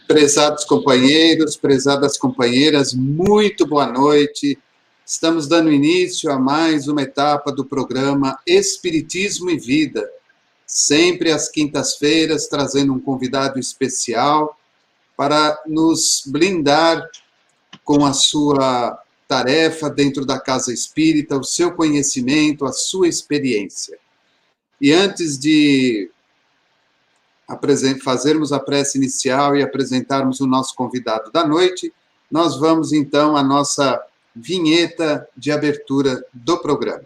Prezados companheiros, prezadas companheiras, muito boa noite. Estamos dando início a mais uma etapa do programa Espiritismo e Vida, sempre às quintas-feiras, trazendo um convidado especial para nos blindar com a sua tarefa dentro da Casa Espírita, o seu conhecimento, a sua experiência. E antes de fazermos a prece inicial e apresentarmos o nosso convidado da noite, nós vamos então à nossa vinheta de abertura do programa.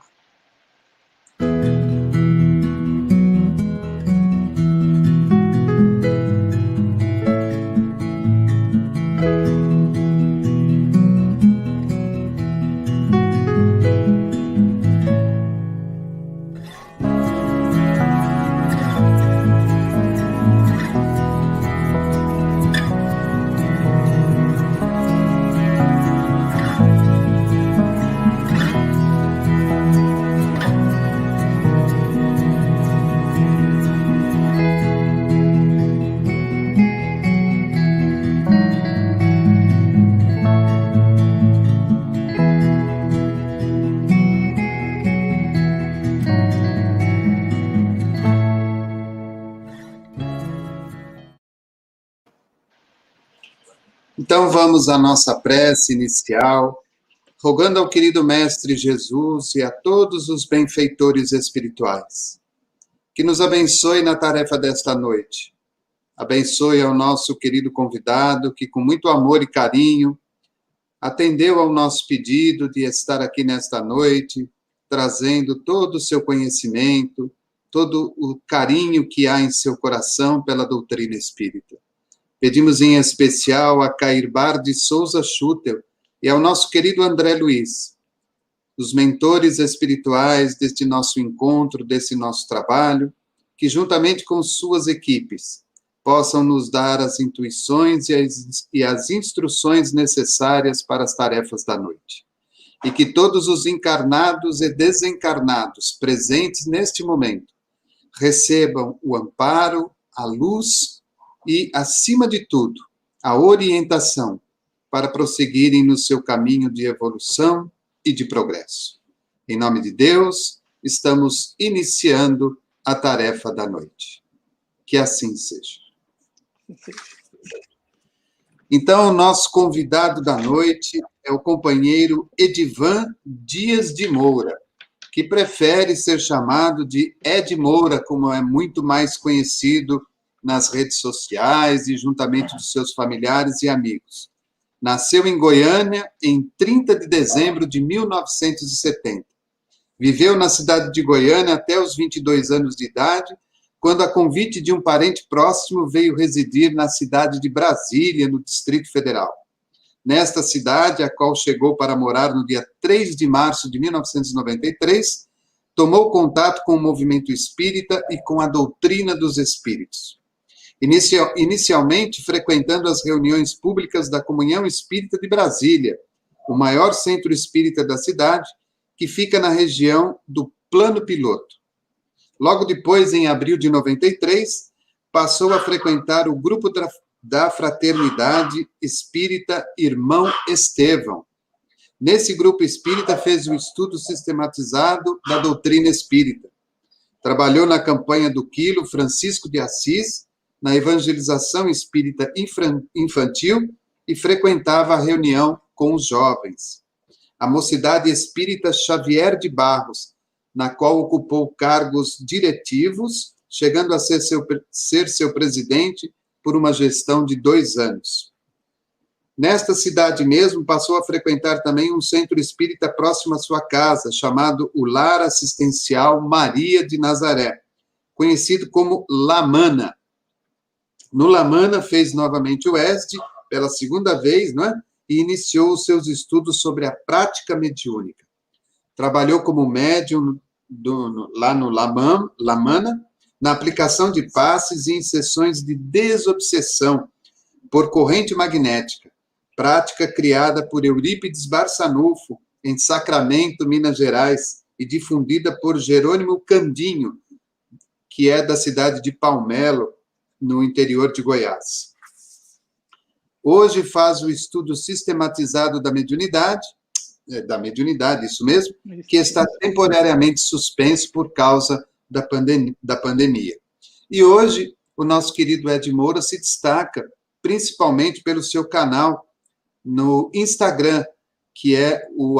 Então vamos à nossa prece inicial, rogando ao querido Mestre Jesus e a todos os benfeitores espirituais, que nos abençoe na tarefa desta noite. Abençoe ao nosso querido convidado, que com muito amor e carinho atendeu ao nosso pedido de estar aqui nesta noite, trazendo todo o seu conhecimento, todo o carinho que há em seu coração pela doutrina espírita. Pedimos em especial a Cairbar de Souza Schutel e ao nosso querido André Luiz, os mentores espirituais deste nosso encontro, desse nosso trabalho, que juntamente com suas equipes possam nos dar as intuições e as instruções necessárias para as tarefas da noite. E que todos os encarnados e desencarnados presentes neste momento recebam o amparo, a luz e, acima de tudo, a orientação para prosseguirem no seu caminho de evolução e de progresso. Em nome de Deus, estamos iniciando a tarefa da noite. Que assim seja. Então, o nosso convidado da noite é o companheiro Edivan Dias de Moura, que prefere ser chamado de Ed Moura, como é muito mais conhecido nas redes sociais e juntamente dos seus familiares e amigos. Nasceu em Goiânia em 30 de dezembro de 1970. Viveu na cidade de Goiânia até os 22 anos de idade, quando, a convite de um parente próximo, veio residir na cidade de Brasília, no Distrito Federal. Nesta cidade, a qual chegou para morar no dia 3 de março de 1993, tomou contato com o movimento espírita e com a doutrina dos espíritos. Inicialmente frequentando as reuniões públicas da Comunhão Espírita de Brasília, o maior centro espírita da cidade, que fica na região do Plano Piloto. Logo depois, em abril de 93, passou a frequentar o grupo da Fraternidade Espírita Irmão Estevão. Nesse grupo espírita fez um estudo sistematizado da doutrina espírita. Trabalhou na campanha do Quilo Francisco de Assis, na evangelização espírita infantil e frequentava a reunião com os jovens. A Mocidade Espírita Xavier de Barros, na qual ocupou cargos diretivos, chegando a ser seu presidente por uma gestão de 2 anos. Nesta cidade mesmo, passou a frequentar também um centro espírita próximo à sua casa, chamado o Lar Assistencial Maria de Nazaré, conhecido como Lamana. No Lamana, fez novamente o ESD, pela segunda vez, não é? E iniciou os seus estudos sobre a prática mediúnica. Trabalhou como médium lá no Lamana, na aplicação de passes e em sessões de desobsessão por corrente magnética, prática criada por Eurípides Barçanufo, em Sacramento, Minas Gerais, e difundida por Jerônimo Candinho, que é da cidade de Palmelo, no interior de Goiás. Hoje faz o estudo sistematizado da mediunidade, isso mesmo, que está temporariamente suspenso por causa da pandemia. E hoje, o nosso querido Ed Moura se destaca principalmente pelo seu canal no Instagram, que é o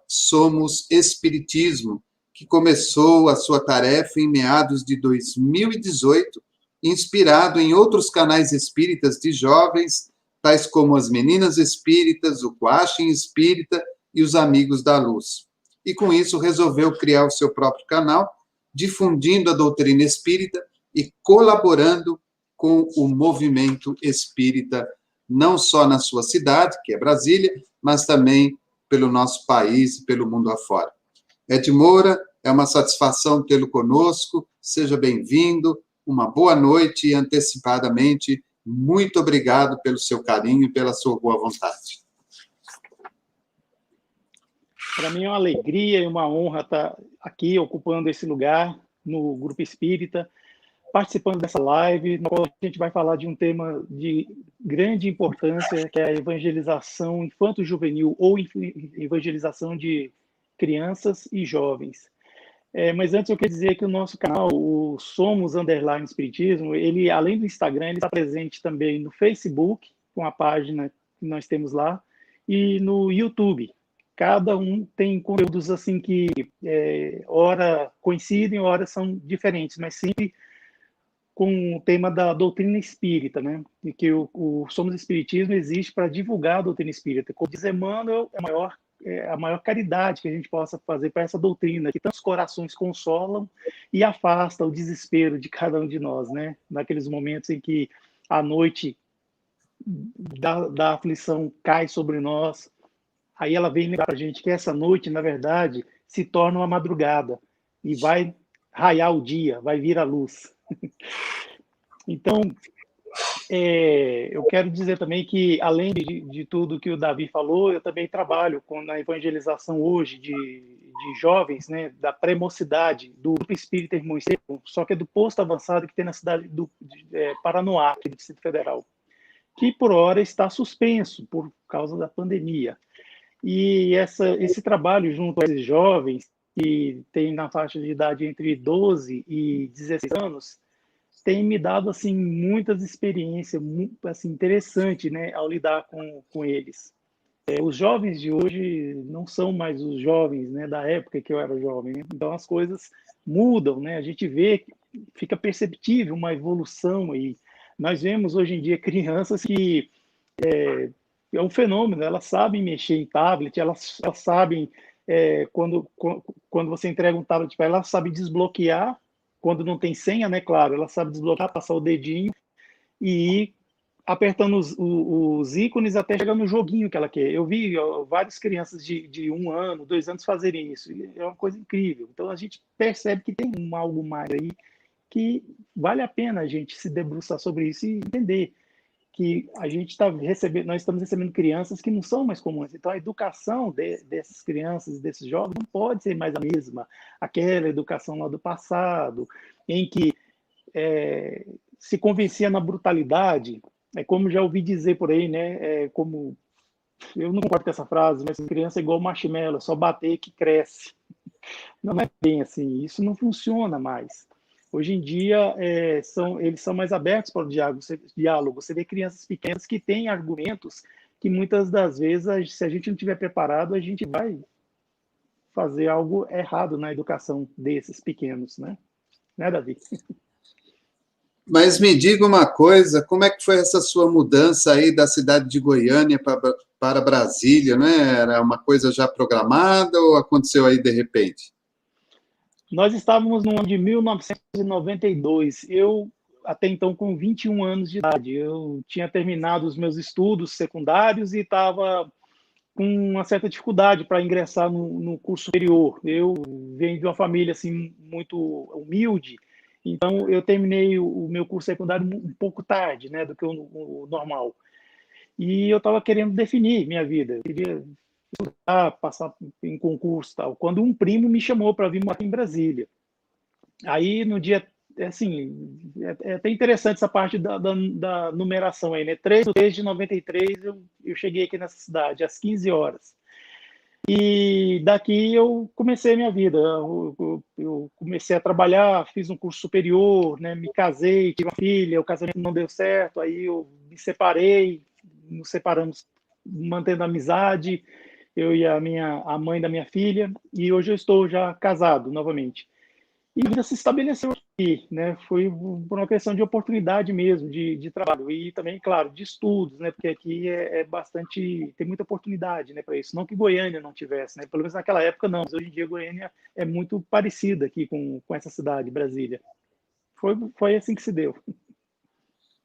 @somosespiritismo, que começou a sua tarefa em meados de 2018, inspirado em outros canais espíritas de jovens, tais como as Meninas Espíritas, o Coaching Espírita e os Amigos da Luz. E com isso resolveu criar o seu próprio canal, difundindo a doutrina espírita e colaborando com o movimento espírita, não só na sua cidade, que é Brasília, mas também pelo nosso país e pelo mundo afora. Ed Moura, é uma satisfação tê-lo conosco, seja bem-vindo, uma boa noite e, antecipadamente, muito obrigado pelo seu carinho e pela sua boa vontade. Para mim é uma alegria e uma honra estar aqui ocupando esse lugar no Grupo Espírita, participando dessa live, na qual a gente vai falar de um tema de grande importância, que é a evangelização infanto-juvenil ou evangelização de crianças e jovens. Mas antes eu queria dizer que o nosso canal, o Somos _ Espiritismo, ele, além do Instagram, ele está presente também no Facebook, com a página que nós temos lá, e no YouTube. Cada um tem conteúdos assim que, ora coincidem, ora são diferentes, mas sempre com o tema da doutrina espírita, né? E que o Somos Espiritismo existe para divulgar a doutrina espírita. Como diz Emmanuel, a maior caridade que a gente possa fazer para essa doutrina, que tantos corações consolam e afasta o desespero de cada um de nós, né? Naqueles momentos em que a noite da aflição cai sobre nós, aí ela vem lembrar para a gente que essa noite, na verdade, se torna uma madrugada e vai raiar o dia, vai vir a luz. Então, eu quero dizer também que, além de tudo que o Davi falou, eu também trabalho na evangelização hoje de jovens, né, da pré-mocidade, do Grupo Espírita Irmão Estevam, só que é do posto avançado que tem na cidade de Paranoá, aqui do Distrito Federal, que por hora está suspenso por causa da pandemia. E esse trabalho junto a esses jovens, que tem na faixa de idade entre 12 e 16 anos, tem me dado assim muitas experiências muito assim interessantes, né, ao lidar com eles. Os jovens de hoje não são mais os jovens, né, da época que eu era jovem, né? Então as coisas mudam, né? A gente vê, fica perceptível uma evolução aí. Nós vemos hoje em dia crianças que é um fenômeno, elas sabem mexer em tablet, elas sabem, quando você entrega um tablet para elas, sabem desbloquear, quando não tem senha, né, claro, ela sabe desbloquear, passar o dedinho e ir apertando os ícones até chegar no joguinho que ela quer. Eu vi várias crianças de 1 ano, 2 anos fazerem isso, é uma coisa incrível. Então a gente percebe que tem algo mais aí que vale a pena a gente se debruçar sobre isso e entender que a gente nós estamos recebendo crianças que não são mais comuns. Então, a educação dessas crianças, desses jovens, não pode ser mais a mesma. Aquela educação lá do passado, em que se convencia na brutalidade, como já ouvi dizer por aí, né? Eu não concordo com essa frase, mas criança é igual marshmallow, só bater que cresce. Não é bem assim, isso não funciona mais. Hoje em dia, eles são mais abertos para o diálogo. Você vê crianças pequenas que têm argumentos que muitas das vezes, se a gente não estiver preparado, a gente vai fazer algo errado na educação desses pequenos, né? Né, Davi? Mas me diga uma coisa, como é que foi essa sua mudança aí da cidade de Goiânia para Brasília, né? Era uma coisa já programada ou aconteceu aí de repente? Nós estávamos no ano de 1992. Eu, até então, com 21 anos de idade. Eu tinha terminado os meus estudos secundários e estava com uma certa dificuldade para ingressar no curso superior. Eu venho de uma família assim muito humilde, então eu terminei o meu curso secundário um pouco tarde, né, do que o normal. E eu estava querendo definir minha vida. Eu queria estudar, passar em concurso e tal. Quando um primo me chamou para vir morar em Brasília. Aí, no dia assim, é até interessante essa parte da numeração aí, né? 3 de 93 eu cheguei aqui nessa cidade, às 15 horas. E daqui eu comecei a minha vida. Eu comecei a trabalhar, fiz um curso superior, né? Me casei, tive uma filha, o casamento não deu certo, aí eu me separei, nos separamos mantendo a amizade, eu e a mãe da minha filha, e hoje eu estou já casado novamente. E a vida se estabeleceu aqui, né? Foi por uma questão de oportunidade mesmo, de trabalho. E também, claro, de estudos, né? Porque aqui é bastante... Tem muita oportunidade, né, para isso. Não que Goiânia não tivesse, né? Pelo menos naquela época, não. Mas hoje em dia, Goiânia é muito parecida aqui com essa cidade, Brasília. Foi assim que se deu.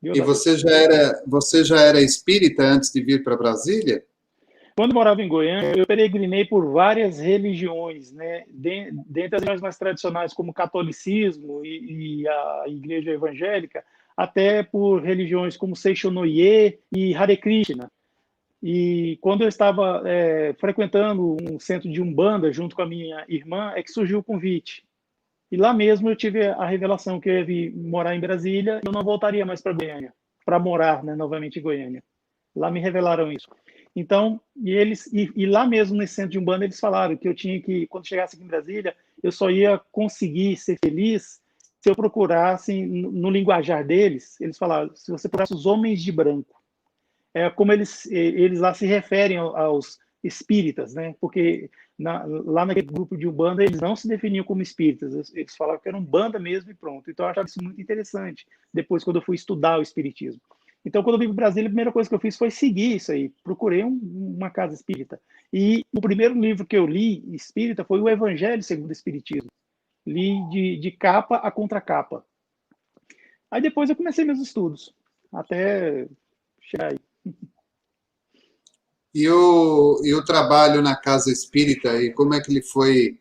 E você já era espírita antes de vir para Brasília? Quando eu morava em Goiânia, eu peregrinei por várias religiões, né? Dentre as religiões mais tradicionais, como o catolicismo e a igreja evangélica, até por religiões como Seishonoye e Hare Krishna. E quando eu estava frequentando um centro de Umbanda junto com a minha irmã, é que surgiu o convite. E lá mesmo eu tive a revelação que eu ia vir morar em Brasília e eu não voltaria mais para Goiânia, para morar, né, novamente em Goiânia. Lá me revelaram isso. Então, e lá mesmo nesse centro de Umbanda, eles falaram que eu tinha que, quando chegasse aqui em Brasília, eu só ia conseguir ser feliz se eu procurasse, no linguajar deles, eles falaram, se você procurasse os homens de branco. É como eles lá se referem aos espíritas, né? Porque lá naquele grupo de Umbanda, eles não se definiam como espíritas, eles falavam que eram banda mesmo e pronto. Então, eu achava isso muito interessante, depois, quando eu fui estudar o espiritismo. Então, quando eu vim para o Brasil, a primeira coisa que eu fiz foi seguir isso aí. Procurei uma casa espírita. E o primeiro livro que eu li espírita foi o Evangelho segundo o Espiritismo. Li de capa a contracapa. Aí depois eu comecei meus estudos, até chegar aí. E o trabalho na casa espírita, e como é que ele foi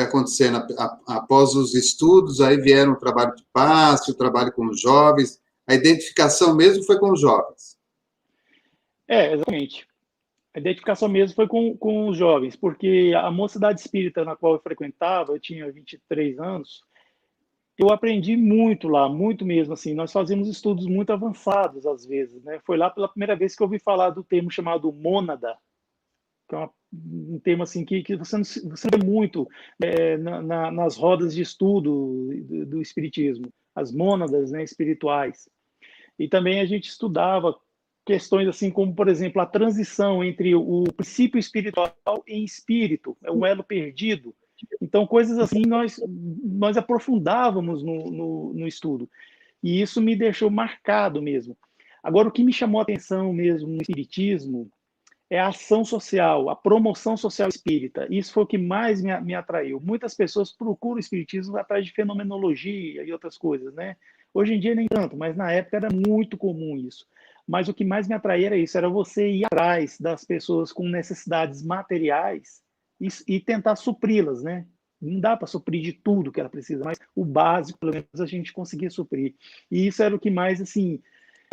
acontecendo após os estudos? Aí vieram o trabalho de passe, o trabalho com os jovens, a identificação mesmo foi com os jovens. Exatamente. A identificação mesmo foi com os jovens, porque a mocidade espírita na qual eu frequentava, eu tinha 23 anos, eu aprendi muito lá, muito mesmo, assim, nós fazíamos estudos muito avançados às vezes, né? Foi lá pela primeira vez que eu ouvi falar do termo chamado mônada, que é um termo assim que você vê muito nas rodas de estudo do espiritismo, as mônadas, né, espirituais. E também a gente estudava questões assim como, por exemplo, a transição entre o princípio espiritual e espírito, é um elo perdido. Então, coisas assim nós aprofundávamos no estudo. E isso me deixou marcado mesmo. Agora, o que me chamou a atenção mesmo no espiritismo é a ação social, a promoção social espírita. Isso foi o que mais me atraiu. Muitas pessoas procuram o espiritismo atrás de fenomenologia e outras coisas, né? Hoje em dia nem tanto, mas na época era muito comum isso. Mas o que mais me atraía era isso, era você ir atrás das pessoas com necessidades materiais e tentar supri-las, né? Não dá para suprir de tudo que ela precisa, mas o básico, pelo menos, a gente conseguia suprir. E isso era o que mais, assim,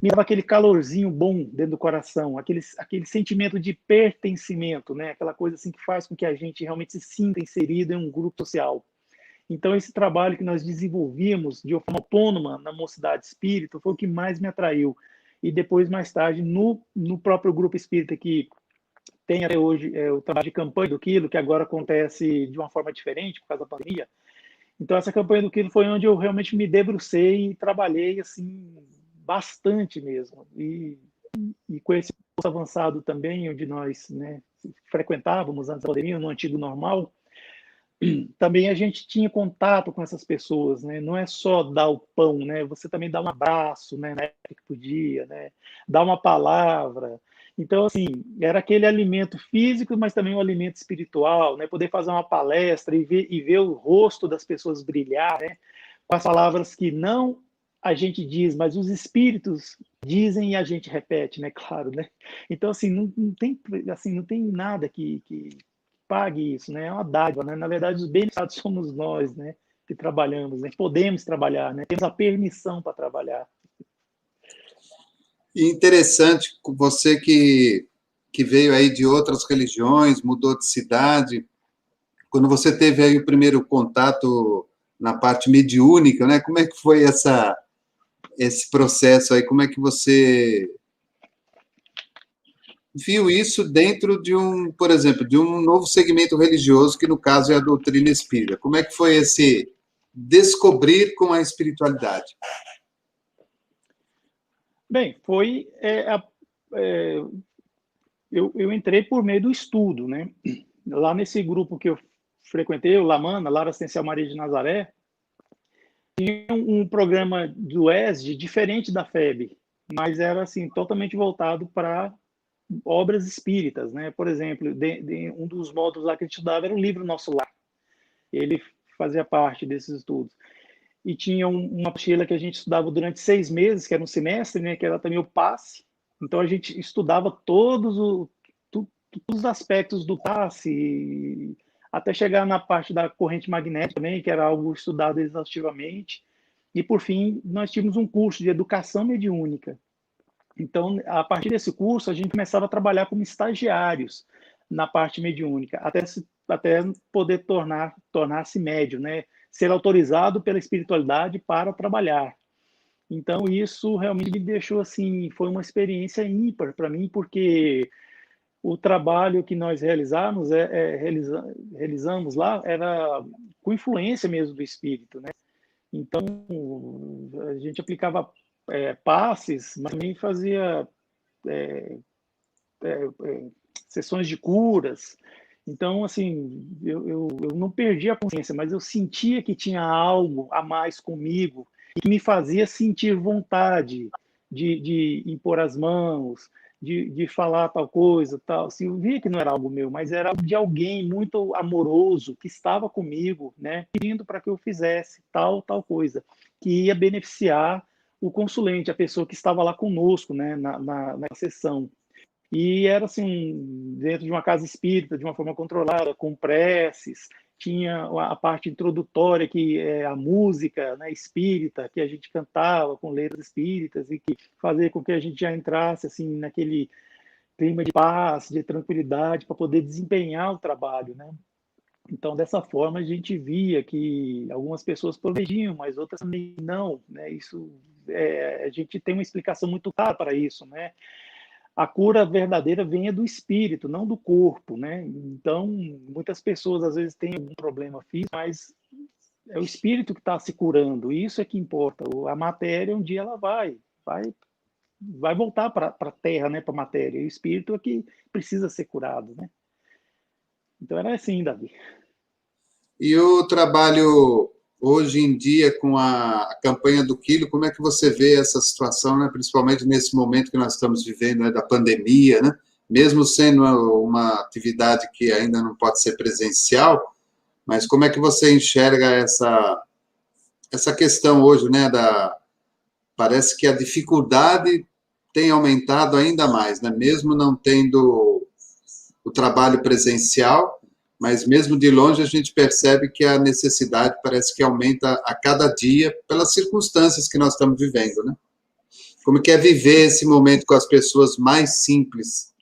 me dava aquele calorzinho bom dentro do coração, aquele sentimento de pertencimento, né? Aquela coisa assim que faz com que a gente realmente se sinta inserido em um grupo social. Então, esse trabalho que nós desenvolvimos de uma forma autônoma na Mocidade Espírita foi o que mais me atraiu. E depois, mais tarde, no próprio grupo espírita que tem até hoje o trabalho de campanha do Quilo, que agora acontece de uma forma diferente por causa da pandemia. Então, essa campanha do Quilo foi onde eu realmente me debrucei e trabalhei assim bastante mesmo. E com esse curso avançado também, onde nós, né, frequentávamos antes da pandemia, no antigo normal, também a gente tinha contato com essas pessoas, né? Não é só dar o pão, né? Você também dá um abraço, né? Na época que podia, né? Dar uma palavra. Então, assim, era aquele alimento físico, mas também um alimento espiritual, né? Poder fazer uma palestra e ver o rosto das pessoas brilhar, né? Com as palavras que não a gente diz, mas os espíritos dizem e a gente repete, né? Claro, né? Então, assim, não tem nada que pague isso, né? É uma dádiva, né? Na verdade, os beneficiados somos nós, né? Que trabalhamos, né? Podemos trabalhar, né? Temos a permissão para trabalhar. E interessante, você que veio aí de outras religiões, mudou de cidade, quando você teve aí o primeiro contato na parte mediúnica, né? Como é que foi esse processo aí? Como é que você viu isso dentro de por exemplo, de um novo segmento religioso, que no caso é a doutrina espírita? Como é que foi esse descobrir com a espiritualidade? Bem, eu entrei por meio do estudo, né? Lá nesse grupo que eu frequentei, o Lamana, Lar Assistencial Maria de Nazaré, tinha um programa do ESD diferente da FEB, mas era assim totalmente voltado para obras espíritas, né? Por exemplo, um dos módulos lá que a gente estudava era o livro Nosso Lar. Ele fazia parte desses estudos. E tinha uma apostila que a gente estudava durante 6 meses, que era um semestre, né? Que era também o passe. Então a gente estudava todos os aspectos do passe, até chegar na parte da corrente magnética também, que era algo estudado exaustivamente. E, por fim, nós tínhamos um curso de educação mediúnica. Então, a partir desse curso, a gente começava a trabalhar como estagiários na parte mediúnica, até poder tornar-se médium, né? Ser autorizado pela espiritualidade para trabalhar. Então, isso realmente me deixou assim, foi uma experiência ímpar para mim, porque o trabalho que nós realizamos lá era com influência mesmo do espírito, né? Então, a gente aplicava passes, mas também fazia sessões de curas. Então, assim, eu não perdi a consciência, mas eu sentia que tinha algo a mais comigo e que me fazia sentir vontade de impor as mãos, de falar tal coisa, tal. Assim, eu via que não era algo meu, mas era de alguém muito amoroso que estava comigo, né, pedindo para que eu fizesse tal coisa, que ia beneficiar o consulente, a pessoa que estava lá conosco, né, na sessão. E era assim, dentro de uma casa espírita, de uma forma controlada, com preces, tinha a parte introdutória, que é a música, né, espírita, que a gente cantava com letras espíritas e que fazia com que a gente já entrasse assim naquele clima de paz, de tranquilidade, para poder desempenhar o trabalho, né? Então, dessa forma, a gente via que algumas pessoas progrediam, mas outras também não, né? Isso, a gente tem uma explicação muito clara para isso, né? A cura verdadeira vem do espírito, não do corpo, né? Então, muitas pessoas às vezes têm algum problema físico, mas é o espírito que está se curando. Isso é que importa. A matéria um dia ela vai voltar para a terra, né? Para a matéria. E o espírito é que precisa ser curado, né? Então era assim, Davi. E o trabalho hoje em dia com a campanha do quilo, como é que você vê essa situação, né? Principalmente nesse momento que nós estamos vivendo, né, da pandemia, né? Mesmo sendo uma atividade que ainda não pode ser presencial, mas como é que você enxerga essa questão hoje, né? Parece que a dificuldade tem aumentado ainda mais, né? Mesmo não tendo o trabalho presencial, mas mesmo de longe a gente percebe que a necessidade parece que aumenta a cada dia pelas circunstâncias que nós estamos vivendo, né? Como que é viver esse momento com as pessoas mais simples,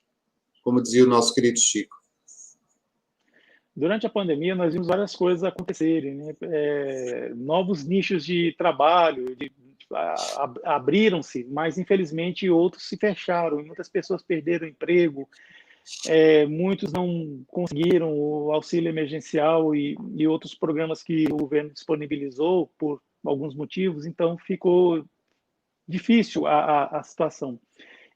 como dizia o nosso querido Chico? Durante a pandemia, nós vimos várias coisas acontecerem, né? Novos nichos de trabalho abriram-se, mas infelizmente outros se fecharam, e muitas pessoas perderam o emprego, muitos não conseguiram o auxílio emergencial e outros programas que o governo disponibilizou por alguns motivos, então ficou difícil a situação.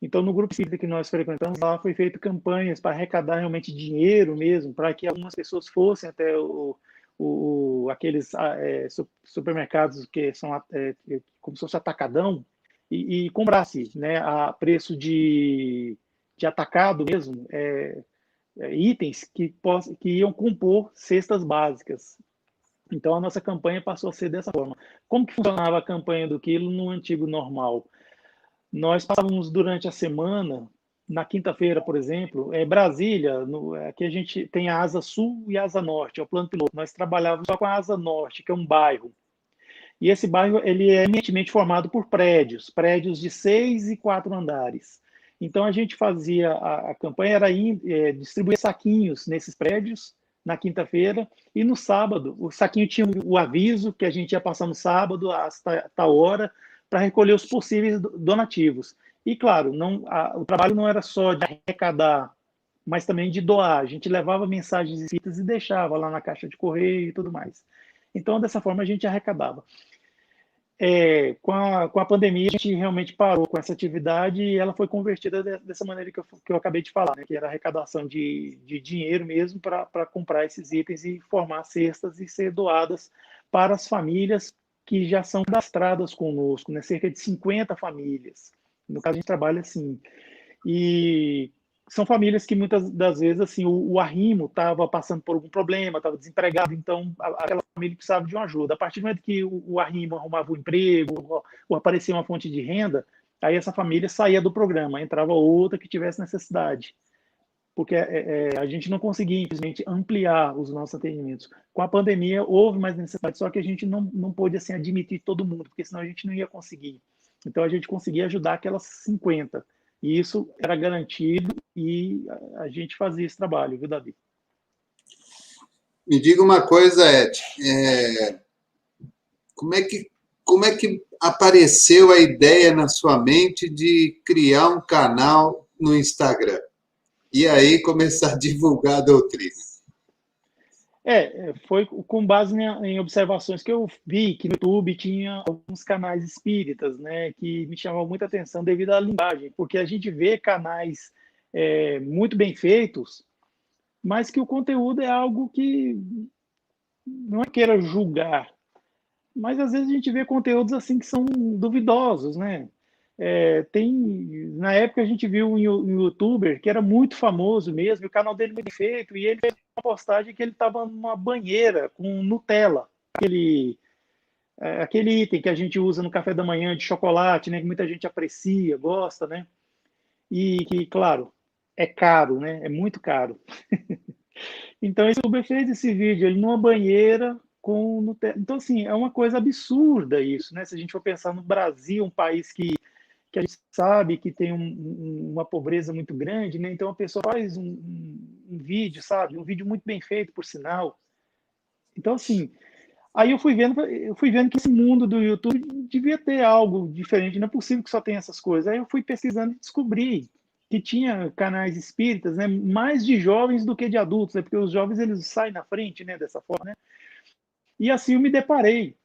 Então, no grupo espírita que nós frequentamos, lá foi feito campanhas para arrecadar realmente dinheiro mesmo, para que algumas pessoas fossem até aqueles supermercados que são como se fosse atacadão e comprasse, né, a preço de atacado mesmo, itens que iam compor cestas básicas. Então, a nossa campanha passou a ser dessa forma. Como que funcionava a campanha do quilo no antigo normal? Nós passávamos durante a semana, na quinta-feira, por exemplo, Brasília, aqui a gente tem a Asa Sul e a Asa Norte, é o plano piloto. Nós trabalhávamos só com a Asa Norte, que é um bairro. E esse bairro ele é eminentemente formado por prédios de 6 e 4 andares. Então, a gente fazia, a campanha era distribuir saquinhos nesses prédios, na quinta-feira, e no sábado, o saquinho tinha o aviso que a gente ia passar no sábado, a tal hora, para recolher os possíveis donativos. E, claro, o trabalho não era só de arrecadar, mas também de doar. A gente levava mensagens escritas e deixava lá na caixa de correio e tudo mais. Então, dessa forma, a gente arrecadava. Com a pandemia, a gente realmente parou com essa atividade e ela foi convertida dessa maneira que eu acabei de falar, né? Que era arrecadação de dinheiro mesmo para comprar esses itens e formar cestas e ser doadas para as famílias que já são cadastradas conosco, né? Cerca de 50 famílias. No caso, a gente trabalha assim. E são famílias que muitas das vezes assim o arrimo estava passando por algum problema, estava desempregado, então aquela família precisava de uma ajuda. A partir do momento que o arrimo arrumava um emprego ou aparecia uma fonte de renda, aí essa família saía do programa, entrava outra que tivesse necessidade, porque a gente não conseguia, infelizmente, ampliar os nossos atendimentos. Com a pandemia, houve mais necessidade, só que a gente não pôde assim, admitir todo mundo, porque senão a gente não ia conseguir. Então, a gente conseguia ajudar aquelas 50. E isso era garantido e a gente fazia esse trabalho, viu, Davi? Me diga uma coisa, Ed. Como é que apareceu a ideia na sua mente de criar um canal no Instagram? E aí começar a divulgar a doutrina? Foi com base em observações que eu vi que no YouTube tinha alguns canais espíritas, né, que me chamavam muita atenção devido à linguagem, porque a gente vê canais muito bem feitos, mas que o conteúdo é algo que não é queira julgar, mas às vezes a gente vê conteúdos assim que são duvidosos, né? Na época a gente viu um youtuber que era muito famoso mesmo, o canal dele muito feito, e ele fez uma postagem que ele estava numa banheira com Nutella, aquele item que a gente usa no café da manhã de chocolate, né? Que muita gente aprecia, gosta, né? E que, claro, é caro, né? É muito caro. Então, esse youtuber fez esse vídeo ele numa banheira com Nutella. Então, assim, é uma coisa absurda isso, né? Se a gente for pensar no Brasil, um país que a gente sabe que tem uma pobreza muito grande, né? Então, a pessoa faz um vídeo, sabe? Um vídeo muito bem feito, por sinal. Então, assim, aí eu fui vendo que esse mundo do YouTube devia ter algo diferente, não é possível que só tenha essas coisas. Aí eu fui pesquisando e descobri que tinha canais espíritas, né, mais de jovens do que de adultos, né, porque os jovens eles saem na frente, né, dessa forma, né? E assim eu me deparei.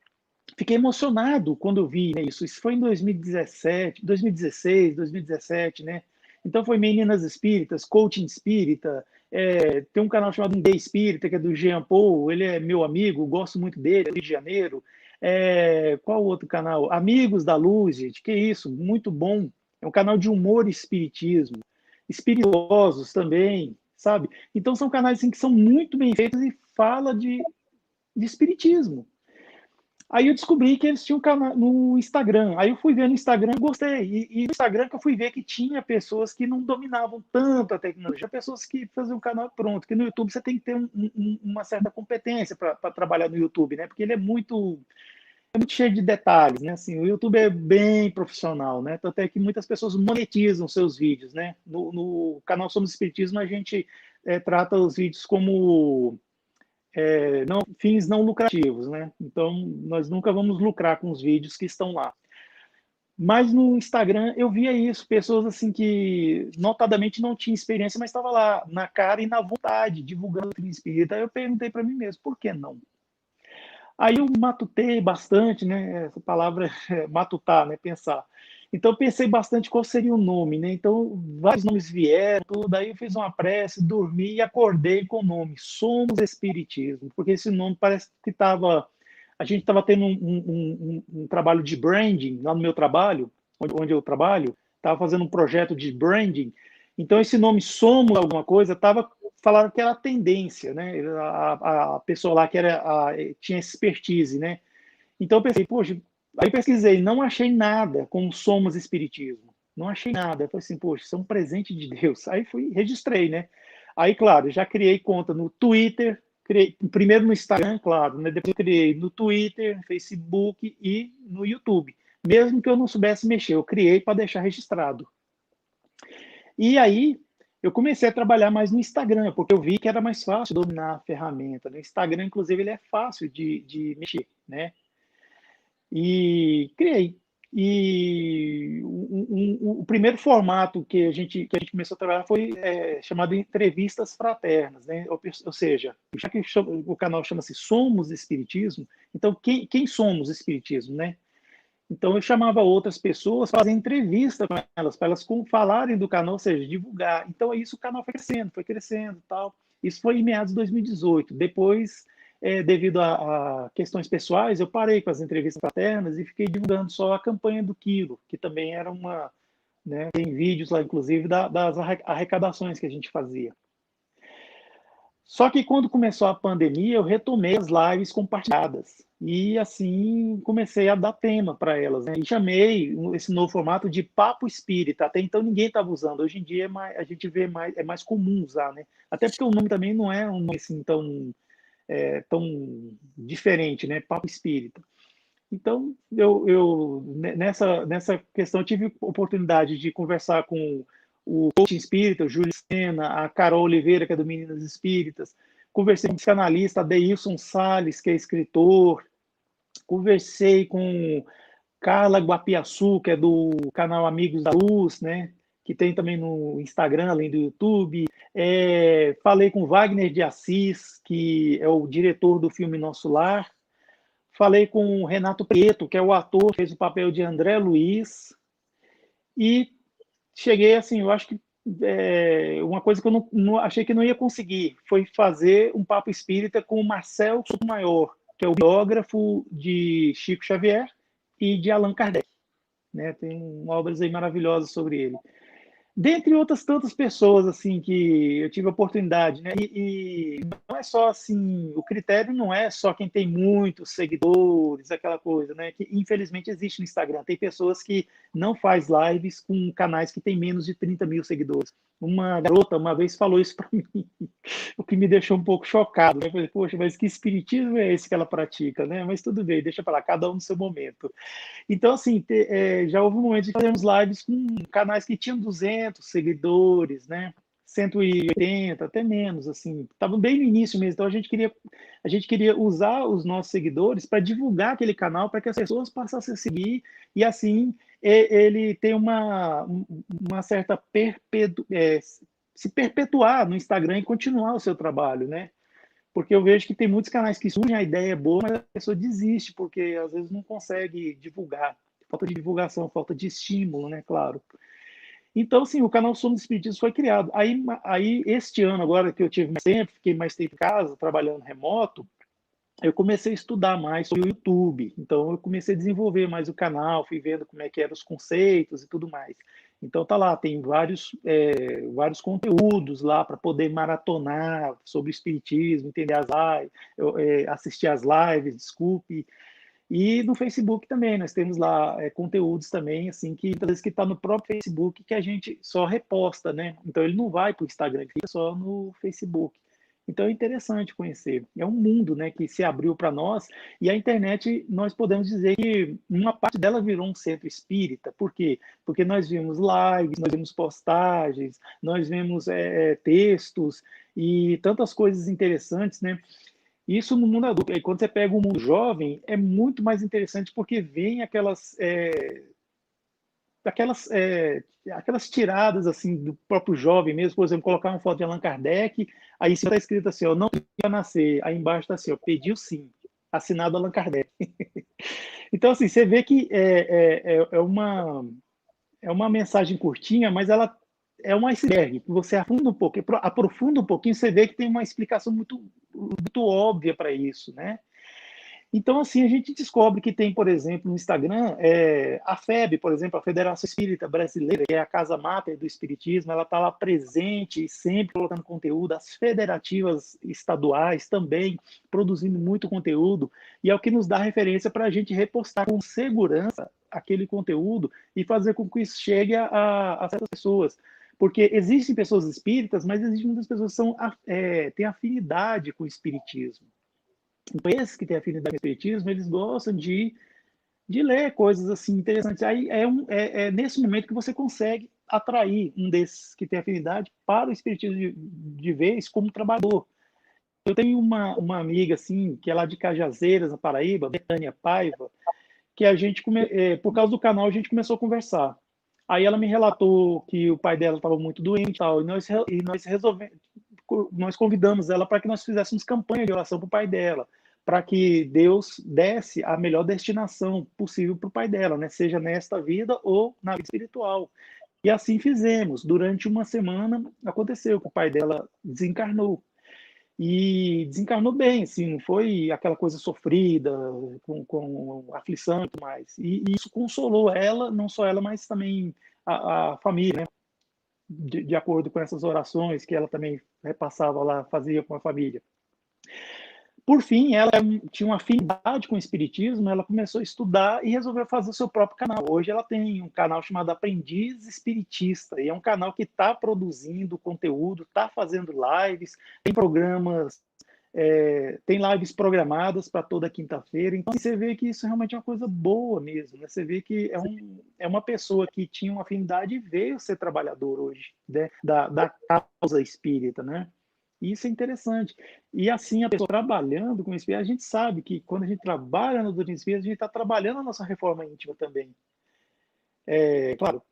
Fiquei emocionado quando eu vi, né, isso. Isso foi em 2017, 2016, 2017, né? Então foi Meninas Espíritas, Coaching Espírita, tem um canal chamado Um Day Espírita, que é do Jean Paul, ele é meu amigo, gosto muito dele, é Rio de Janeiro. Qual outro canal? Amigos da Luz, gente, que isso, muito bom. É um canal de humor e espiritismo. Espirituosos também, sabe? Então são canais assim, que são muito bem feitos e fala de espiritismo. Aí eu descobri que eles tinham um canal no Instagram. Aí eu fui ver no Instagram e gostei. E no Instagram que eu fui ver que tinha pessoas que não dominavam tanto a tecnologia, pessoas que faziam um canal pronto. Que no YouTube você tem que ter uma certa competência para trabalhar no YouTube, né? Porque ele é muito cheio de detalhes, né? Assim, o YouTube é bem profissional, né? Tanto é que muitas pessoas monetizam seus vídeos, né? No canal Somos Espiritismo a gente trata os vídeos como fins não lucrativos, né? Então, nós nunca vamos lucrar com os vídeos que estão lá. Mas no Instagram eu via isso, pessoas assim que notadamente não tinham experiência, mas estava lá na cara e na vontade, divulgando o espírita. Aí eu perguntei para mim mesmo, por que não? Aí eu matutei bastante, né? Essa palavra é matutar, né? Pensar. Então eu pensei bastante qual seria o nome, né? Então vários nomes vieram, tudo. Daí eu fiz uma prece, dormi e acordei com o nome Somos Espiritismo, porque esse nome parece que a gente estava tendo um trabalho de branding lá no meu trabalho, onde eu trabalho, estava fazendo um projeto de branding. Então esse nome Somos alguma coisa estava falaram que era a tendência, né? A pessoa lá que tinha expertise, né? Então eu pensei, poxa, aí pesquisei, não achei nada com Somos Espiritismo. Não achei nada. Eu falei assim, poxa, isso é um presente de Deus. Aí fui, registrei, né? Aí, claro, já criei conta no Twitter, criei primeiro no Instagram, claro, né? Depois criei no Twitter, Facebook e no YouTube. Mesmo que eu não soubesse mexer, eu criei para deixar registrado. E aí eu comecei a trabalhar mais no Instagram, porque eu vi que era mais fácil dominar a ferramenta. No Instagram, inclusive, ele é fácil de mexer, né? E criei. E o primeiro formato que a gente começou a trabalhar foi chamado Entrevistas Fraternas, né? Ou seja, já que o canal chama-se Somos Espiritismo, então quem somos Espiritismo, né? Então eu chamava outras pessoas, fazia entrevista com elas, para elas falarem do canal, ou seja, divulgar. Então isso o canal foi crescendo, tal. Isso foi em meados de 2018. Depois, devido a questões pessoais, eu parei com as entrevistas fraternas e fiquei divulgando só a campanha do Quilo, que também era uma, né, tem vídeos lá, inclusive, das arrecadações que a gente fazia. Só que quando começou a pandemia, eu retomei as lives compartilhadas. E assim comecei a dar tema para elas, né? E chamei esse novo formato de papo espírita. Até então ninguém estava usando. Hoje em dia a gente vê mais, é mais comum usar, né? Até porque o nome também não é um nome assim tão diferente, né? Papo espírita. Então, nessa questão, eu tive oportunidade de conversar com o coach espírita, o Júlio Sena, a Carol Oliveira, que é do Meninas Espíritas, conversei com o psicanalista Adeilson Salles, que é escritor, conversei com Carla Guapiaçu, que é do canal Amigos da Luz, né? Que tem também no Instagram, além do YouTube. Falei com Wagner de Assis, que é o diretor do filme Nosso Lar. Falei com o Renato Prieto, que é o ator que fez o papel de André Luiz, e cheguei assim, eu acho que uma coisa que eu não achei que não ia conseguir foi fazer um papo espírita com o Marcel Sotomayor, que é o biógrafo de Chico Xavier e de Allan Kardec, né? Tem obras aí maravilhosas sobre ele. Dentre outras tantas pessoas assim que eu tive a oportunidade, né? E não é só assim, o critério não é só quem tem muitos seguidores, aquela coisa, né? Que infelizmente existe no Instagram. Tem pessoas que não faz lives com canais que tem menos de 30 mil seguidores. Uma garota uma vez falou isso para mim, o que me deixou um pouco chocado. Né? Eu falei, poxa, mas que espiritismo é esse que ela pratica, né? Mas tudo bem, deixa para lá, cada um no seu momento. Então, assim, já houve um momento de fazermos lives com canais que tinham 200 seguidores, né? 180, até menos, assim. Estava bem no início mesmo, então a gente queria usar os nossos seguidores para divulgar aquele canal, para que as pessoas passassem a seguir, e assim ele tem uma certa se perpetuar no Instagram e continuar o seu trabalho, né? Porque eu vejo que tem muitos canais que surgem, a ideia é boa, mas a pessoa desiste, porque às vezes não consegue divulgar. Falta de divulgação, falta de estímulo, né? Claro. Então, sim, o canal Somos Espiritistas foi criado. Aí, este ano, agora que eu tive mais tempo, fiquei mais tempo em casa, trabalhando remoto, eu comecei a estudar mais sobre o YouTube. Então, eu comecei a desenvolver mais o canal, fui vendo como é que eram os conceitos e tudo mais. Então, tá lá, tem vários conteúdos lá para poder maratonar sobre o espiritismo, entender as lives, assistir as lives, desculpe. E no Facebook também, nós temos lá conteúdos também, assim, que às vezes que está no próprio Facebook que a gente só reposta, né? Então ele não vai para o Instagram, ele fica só no Facebook. Então é interessante conhecer. É um mundo, né, que se abriu para nós, e a internet, nós podemos dizer que uma parte dela virou um centro espírita. Por quê? Porque nós vimos lives, nós vimos postagens, nós vemos textos e tantas coisas interessantes, né? Isso no mundo adulto. E quando você pega o mundo jovem, é muito mais interessante porque vem aquelas tiradas assim do próprio jovem mesmo, por exemplo, colocar uma foto de Allan Kardec, aí está escrito assim, ó, não pediu nascer, aí embaixo está assim, ó, pediu sim, assinado Allan Kardec. Então, assim, você vê que é uma mensagem curtinha, mas ela é um iceberg, que você afunda um pouco, aprofunda um pouquinho, você vê que tem uma explicação muito, muito óbvia para isso, né? Então, assim, a gente descobre que tem, por exemplo, no Instagram, a FEB, por exemplo, a Federação Espírita Brasileira, que é a casa máter do Espiritismo, ela está lá presente e sempre colocando conteúdo, as federativas estaduais também produzindo muito conteúdo, e é o que nos dá referência para a gente repostar com segurança aquele conteúdo e fazer com que isso chegue a certas pessoas. Porque existem pessoas espíritas, mas existem muitas pessoas que têm afinidade com o espiritismo. Então, esses que têm afinidade com o espiritismo, eles gostam de ler coisas assim interessantes. Aí é nesse momento que você consegue atrair um desses que tem afinidade para o espiritismo de vez como trabalhador. Eu tenho uma amiga, assim, que é lá de Cajazeiras, na Paraíba, Betânia Paiva, que a gente, por causa do canal, a gente começou a conversar. Aí ela me relatou que o pai dela estava muito doente e tal, e nós resolvemos, nós convidamos ela para que nós fizéssemos campanha de oração para o pai dela, para que Deus desse a melhor destinação possível para o pai dela, né? Seja nesta vida ou na vida espiritual. E assim fizemos. Durante uma semana aconteceu que o pai dela desencarnou. E desencarnou bem, assim, não foi aquela coisa sofrida, com aflição e tudo mais. E isso consolou ela, não só ela, mas também a família, né? De acordo com essas orações que ela também repassava lá, fazia com a família. Por fim, ela tinha uma afinidade com o espiritismo, ela começou a estudar e resolveu fazer o seu próprio canal. Hoje ela tem um canal chamado Aprendiz Espiritista, e é um canal que está produzindo conteúdo, está fazendo lives, tem programas, tem lives programadas para toda quinta-feira. Então você vê que isso realmente é uma coisa boa mesmo, né? Você vê que é uma pessoa que tinha uma afinidade e veio ser trabalhador hoje, né? da causa espírita, né? Isso é interessante. E assim, a pessoa trabalhando com o espírito, a gente sabe que quando a gente trabalha no doutrina espírita, a gente está trabalhando a nossa reforma íntima também. Claro,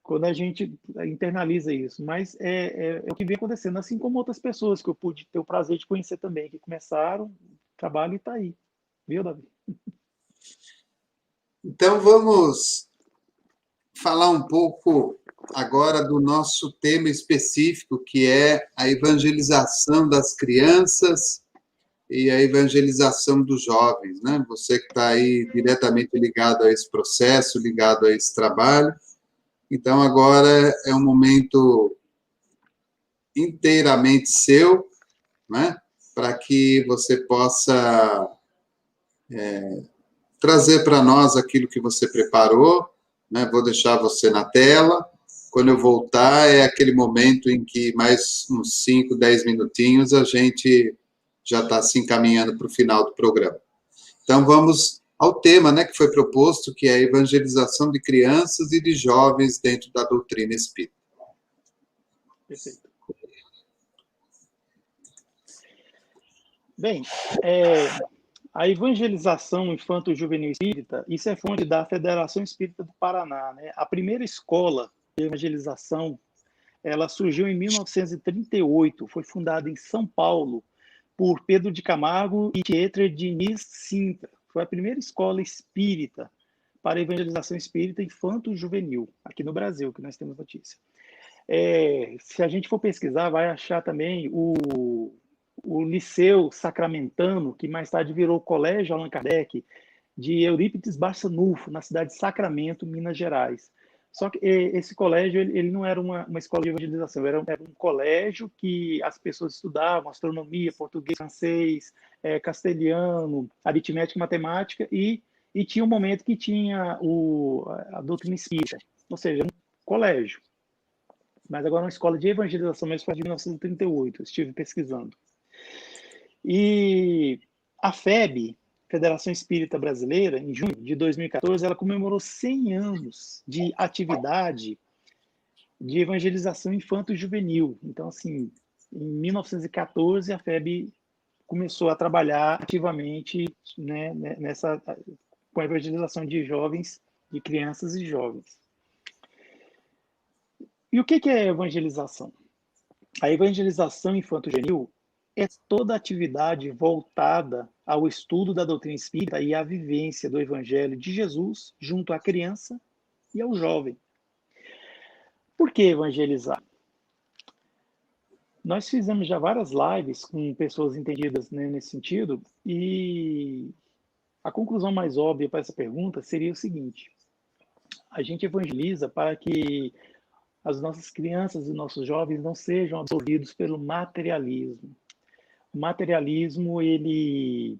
quando a gente internaliza isso, mas é o que vem acontecendo, assim como outras pessoas que eu pude ter o prazer de conhecer também, que começaram, trabalho e está aí. Viu, Davi? Então, vamos falar um pouco agora do nosso tema específico, que é a evangelização das crianças e a evangelização dos jovens, né? Você que está aí diretamente ligado a esse processo, ligado a esse trabalho. Então, agora é um momento inteiramente seu, né? Para que você possa trazer para nós aquilo que você preparou, né? Vou deixar você na tela. Quando eu voltar, é aquele momento em que mais uns 5, 10 minutinhos a gente já está se encaminhando para o final do programa. Então, vamos ao tema, né, que foi proposto, que é a evangelização de crianças e de jovens dentro da doutrina espírita. Perfeito. Bem, a evangelização infanto-juvenil espírita, isso é fonte da Federação Espírita do Paraná, né? A primeira escola de evangelização, ela surgiu em 1938, foi fundada em São Paulo por Pedro de Camargo e Pieter Diniz Sintra. Foi a primeira escola espírita para evangelização espírita infanto-juvenil, aqui no Brasil, que nós temos notícia. Se a gente for pesquisar, vai achar também o Liceu Sacramentano, que mais tarde virou o Colégio Allan Kardec, de Eurípides Barçanufo, na cidade de Sacramento, Minas Gerais. Só que esse colégio ele não era uma escola de evangelização, era um colégio que as pessoas estudavam astronomia, português, francês, castelhano, aritmética e matemática, e tinha um momento que tinha a doutrina espírita, ou seja, um colégio. Mas agora é uma escola de evangelização, mesmo foi de 1938, estive pesquisando. E a FEB, Federação Espírita Brasileira, em junho de 2014, ela comemorou 100 anos de atividade de evangelização infanto-juvenil. Então, assim, em 1914, a FEB começou a trabalhar ativamente, né, com a evangelização de jovens, de crianças e jovens. E o que é evangelização? A evangelização infanto-juvenil é toda atividade voltada ao estudo da doutrina espírita e à vivência do Evangelho de Jesus junto à criança e ao jovem. Por que evangelizar? Nós fizemos já várias lives com pessoas entendidas, né, nesse sentido, e a conclusão mais óbvia para essa pergunta seria o seguinte: a gente evangeliza para que as nossas crianças e nossos jovens não sejam absorvidos pelo materialismo. O materialismo, ele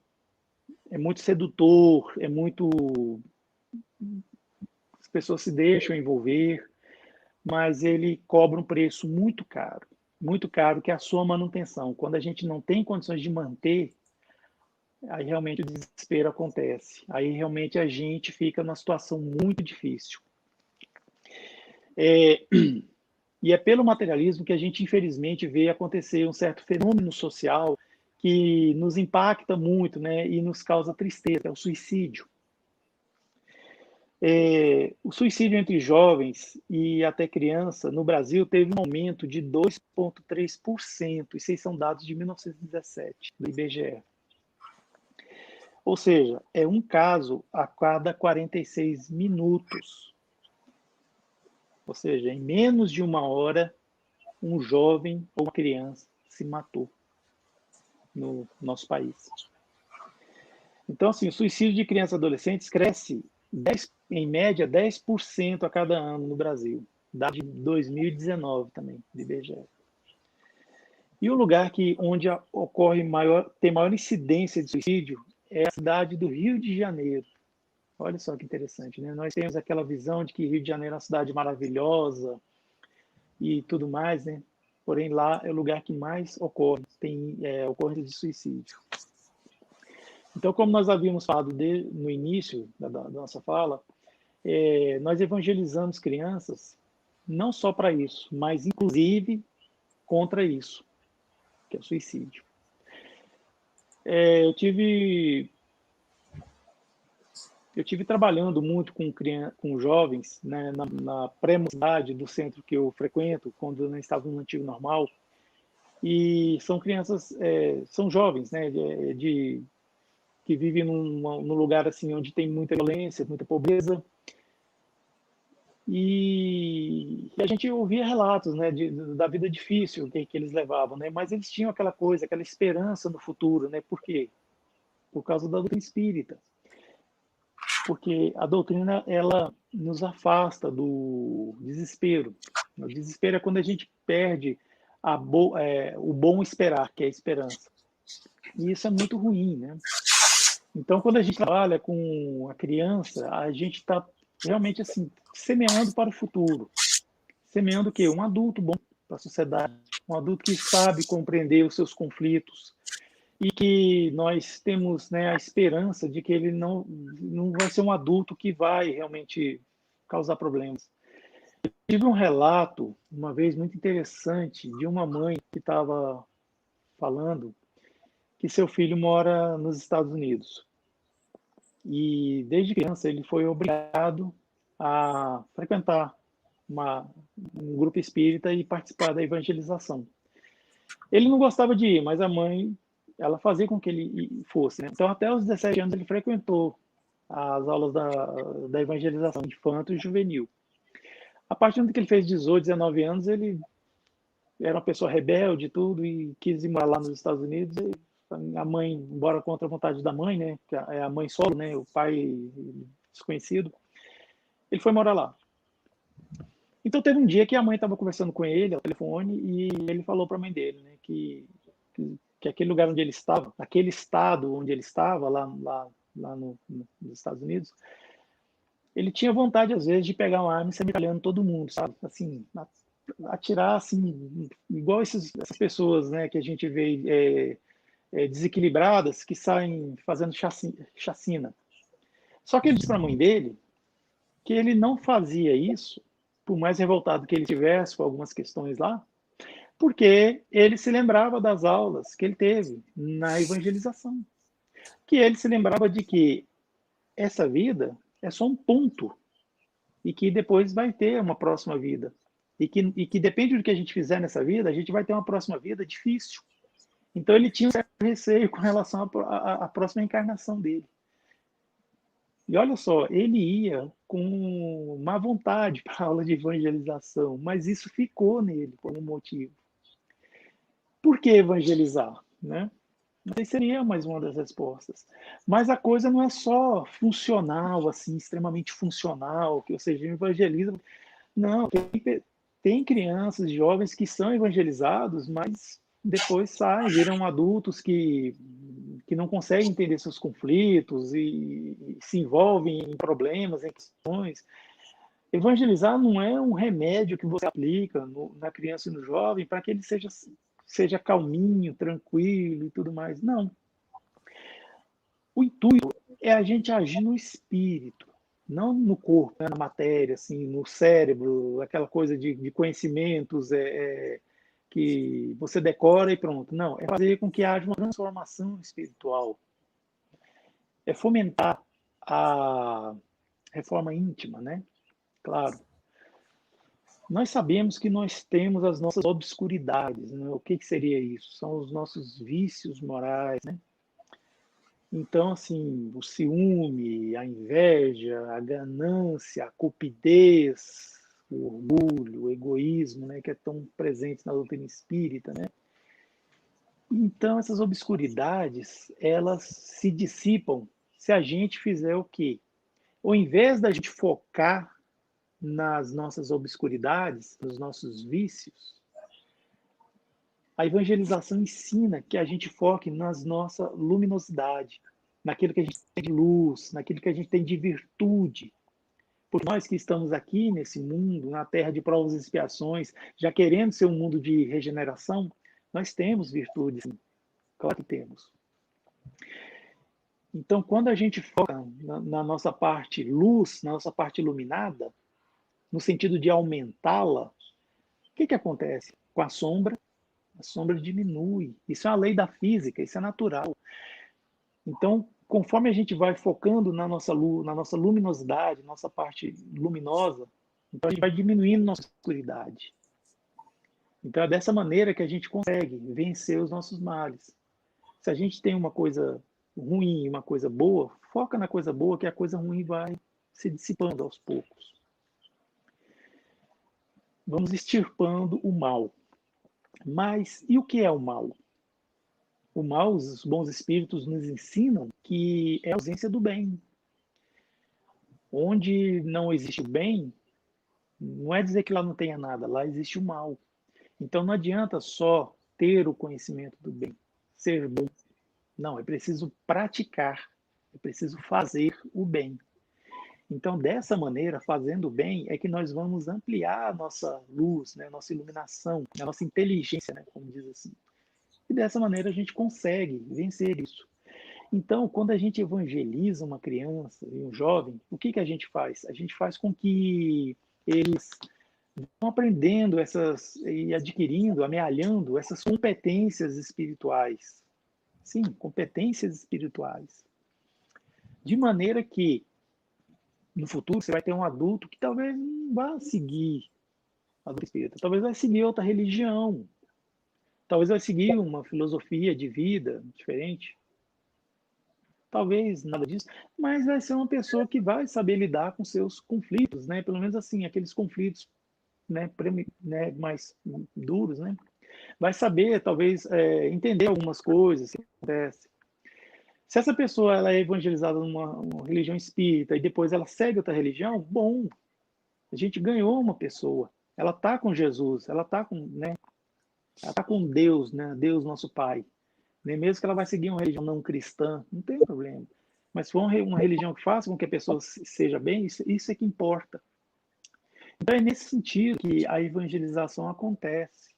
é muito sedutor, as pessoas se deixam envolver, mas ele cobra um preço muito caro, que é a sua manutenção. Quando a gente não tem condições de manter, aí realmente o desespero acontece. Aí realmente a gente fica numa situação muito difícil. E é pelo materialismo que a gente, infelizmente, vê acontecer um certo fenômeno social que nos impacta muito, né, e nos causa tristeza, é o suicídio. O suicídio entre jovens e até criança no Brasil teve um aumento de 2,3%, e esses são dados de 1917, do IBGE. Ou seja, é um caso a cada 46 minutos. Ou seja, em menos de uma hora, um jovem ou uma criança se matou no nosso país. Então, assim, o suicídio de crianças e adolescentes cresce em média 10% a cada ano no Brasil. Dado de 2019 também, do IBGE. E o lugar onde tem maior incidência de suicídio é a cidade do Rio de Janeiro. Olha só que interessante, né? Nós temos aquela visão de que Rio de Janeiro é uma cidade maravilhosa e tudo mais, né? Porém, lá é o lugar que mais tem ocorrência de suicídio. Então, como nós havíamos falado no início da nossa fala, nós evangelizamos crianças não só para isso, mas inclusive contra isso, que é o suicídio. Eu tive trabalhando muito com jovens, né, na pré-mocidade do centro que eu frequento, quando eu não estava no antigo normal, e são crianças, são jovens, né, que vivem num lugar assim onde tem muita violência, muita pobreza, e a gente ouvia relatos, né, da vida difícil que eles levavam, né, mas eles tinham aquela coisa, aquela esperança no futuro, né, por quê? Por causa da doutrina espírita. Porque a doutrina, ela nos afasta do desespero. O desespero é quando a gente perde o bom esperar, que é a esperança. E isso é muito ruim, né? Então, quando a gente trabalha com a criança, a gente está realmente assim semeando para o futuro. Semeando o quê? Um adulto bom para a sociedade, um adulto que sabe compreender os seus conflitos e que nós temos, né, a esperança de que ele não vai ser um adulto que vai realmente causar problemas. Eu tive um relato, uma vez, muito interessante, de uma mãe que estava falando que seu filho mora nos Estados Unidos. E desde criança ele foi obrigado a frequentar um grupo espírita e participar da evangelização. Ele não gostava de ir, mas a mãe, ela fazia com que ele fosse, né? Então, até os 17 anos, ele frequentou as aulas da evangelização infanto e juvenil. A partir do momento que ele fez 18, 19 anos, ele era uma pessoa rebelde e tudo, e quis ir morar lá nos Estados Unidos. E a mãe, embora contra a vontade da mãe, né? Que é a mãe solo, né? O pai desconhecido. Ele foi morar lá. Então, teve um dia que a mãe estava conversando com ele ao telefone e ele falou para a mãe dele, né? Que aquele lugar onde ele estava, aquele estado onde ele estava, lá nos Estados Unidos, ele tinha vontade, às vezes, de pegar uma arma e sair metralhando todo mundo, sabe? Assim, atirar, assim, igual essas pessoas, né, que a gente vê desequilibradas, que saem fazendo chacina. Só que ele disse para a mãe dele que ele não fazia isso, por mais revoltado que ele tivesse com algumas questões lá, porque ele se lembrava das aulas que ele teve na evangelização. Que ele se lembrava de que essa vida é só um ponto e que depois vai ter uma próxima vida. E que depende do que a gente fizer nessa vida, a gente vai ter uma próxima vida difícil. Então ele tinha um certo receio com relação à próxima encarnação dele. E olha só, ele ia com má vontade para a aula de evangelização, mas isso ficou nele por um motivo. Por que evangelizar, né? Não sei se seria mais uma das respostas. Mas a coisa não é só funcional, assim, extremamente funcional, que ou seja, evangeliza. Não, tem crianças, jovens que são evangelizados, mas depois saem, viram adultos que não conseguem entender seus conflitos e se envolvem em problemas, em questões. Evangelizar não é um remédio que você aplica na criança e no jovem para que ele seja calminho, tranquilo e tudo mais. Não. O intuito é a gente agir no espírito, não no corpo, né, na matéria, assim, no cérebro, aquela coisa de conhecimentos que você decora e pronto. Não, é fazer com que haja uma transformação espiritual. É fomentar a reforma íntima, né? Claro. Nós sabemos que nós temos as nossas obscuridades, né? O que seria isso? São os nossos vícios morais, né? Então, assim, o ciúme, a inveja, a ganância, a cupidez, o orgulho, o egoísmo, né, que é tão presente na doutrina espírita, né? Então, essas obscuridades, elas se dissipam se a gente fizer o quê? Ao invés da gente focar nas nossas obscuridades, nos nossos vícios, a evangelização ensina que a gente foque nas nossa luminosidade, naquilo que a gente tem de luz, naquilo que a gente tem de virtude. Porque nós que estamos aqui nesse mundo, na terra de provas e expiações, já querendo ser um mundo de regeneração, nós temos virtudes, claro que temos. Então, quando a gente foca na nossa parte luz, na nossa parte iluminada, no sentido de aumentá-la, o que acontece? Com a sombra diminui. Isso é a lei da física, isso é natural. Então, conforme a gente vai focando na nossa luz, na nossa luminosidade, nossa parte luminosa, então a gente vai diminuindo nossa escuridade. Então é dessa maneira que a gente consegue vencer os nossos males. Se a gente tem uma coisa ruim e uma coisa boa, foca na coisa boa, que a coisa ruim vai se dissipando aos poucos. Vamos extirpando o mal. Mas e o que é o mal? O mal, os bons espíritos nos ensinam que é a ausência do bem. Onde não existe o bem, não é dizer que lá não tenha nada, lá existe o mal. Então não adianta só ter o conhecimento do bem, ser bom. Não, é preciso praticar, é preciso fazer o bem. Então, dessa maneira, fazendo o bem, é que nós vamos ampliar a nossa luz, né, a nossa iluminação, a nossa inteligência, né, como diz assim. E dessa maneira a gente consegue vencer isso. Então, quando a gente evangeliza uma criança e um jovem, o que a gente faz? A gente faz com que eles vão aprendendo essas e adquirindo, amealhando essas competências espirituais. Sim, competências espirituais. De maneira que, no futuro, você vai ter um adulto que talvez não vá seguir a doutrina espírita, talvez vai seguir outra religião, talvez vai seguir uma filosofia de vida diferente. Talvez nada disso, mas vai ser uma pessoa que vai saber lidar com seus conflitos, né? Pelo menos assim, aqueles conflitos, né, mais duros, né? Vai saber, talvez, entender algumas coisas que acontecem. Se essa pessoa ela é evangelizada numa religião espírita e depois ela segue outra religião, bom, a gente ganhou uma pessoa. Ela está com Jesus, ela está com, né? Ela está com Deus, né? Deus nosso Pai. Nem mesmo que ela vai seguir uma religião não cristã, não tem problema. Mas se for uma religião que faça com que a pessoa seja bem, isso é que importa. Então é nesse sentido que a evangelização acontece.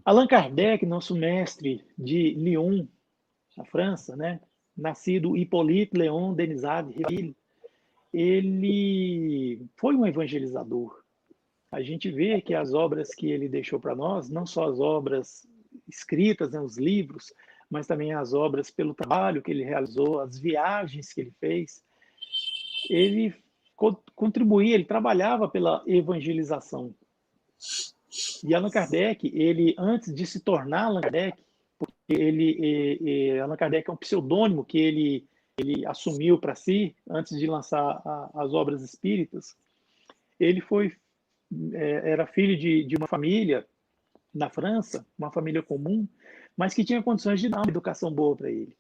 Allan Kardec, nosso mestre de Lyon, na França, né? Nascido Hippolyte Léon Denisard Reville, ele foi um evangelizador. A gente vê que as obras que ele deixou para nós, não só as obras escritas, né, os livros, mas também as obras pelo trabalho que ele realizou, as viagens que ele fez, ele contribuía, ele trabalhava pela evangelização. E Allan Kardec, ele antes de se tornar Allan Kardec, porque Allan Kardec é um pseudônimo que ele assumiu para si antes de lançar as obras espíritas. Ele era filho de uma família na França, uma família comum, mas que tinha condições de dar uma educação boa para ele.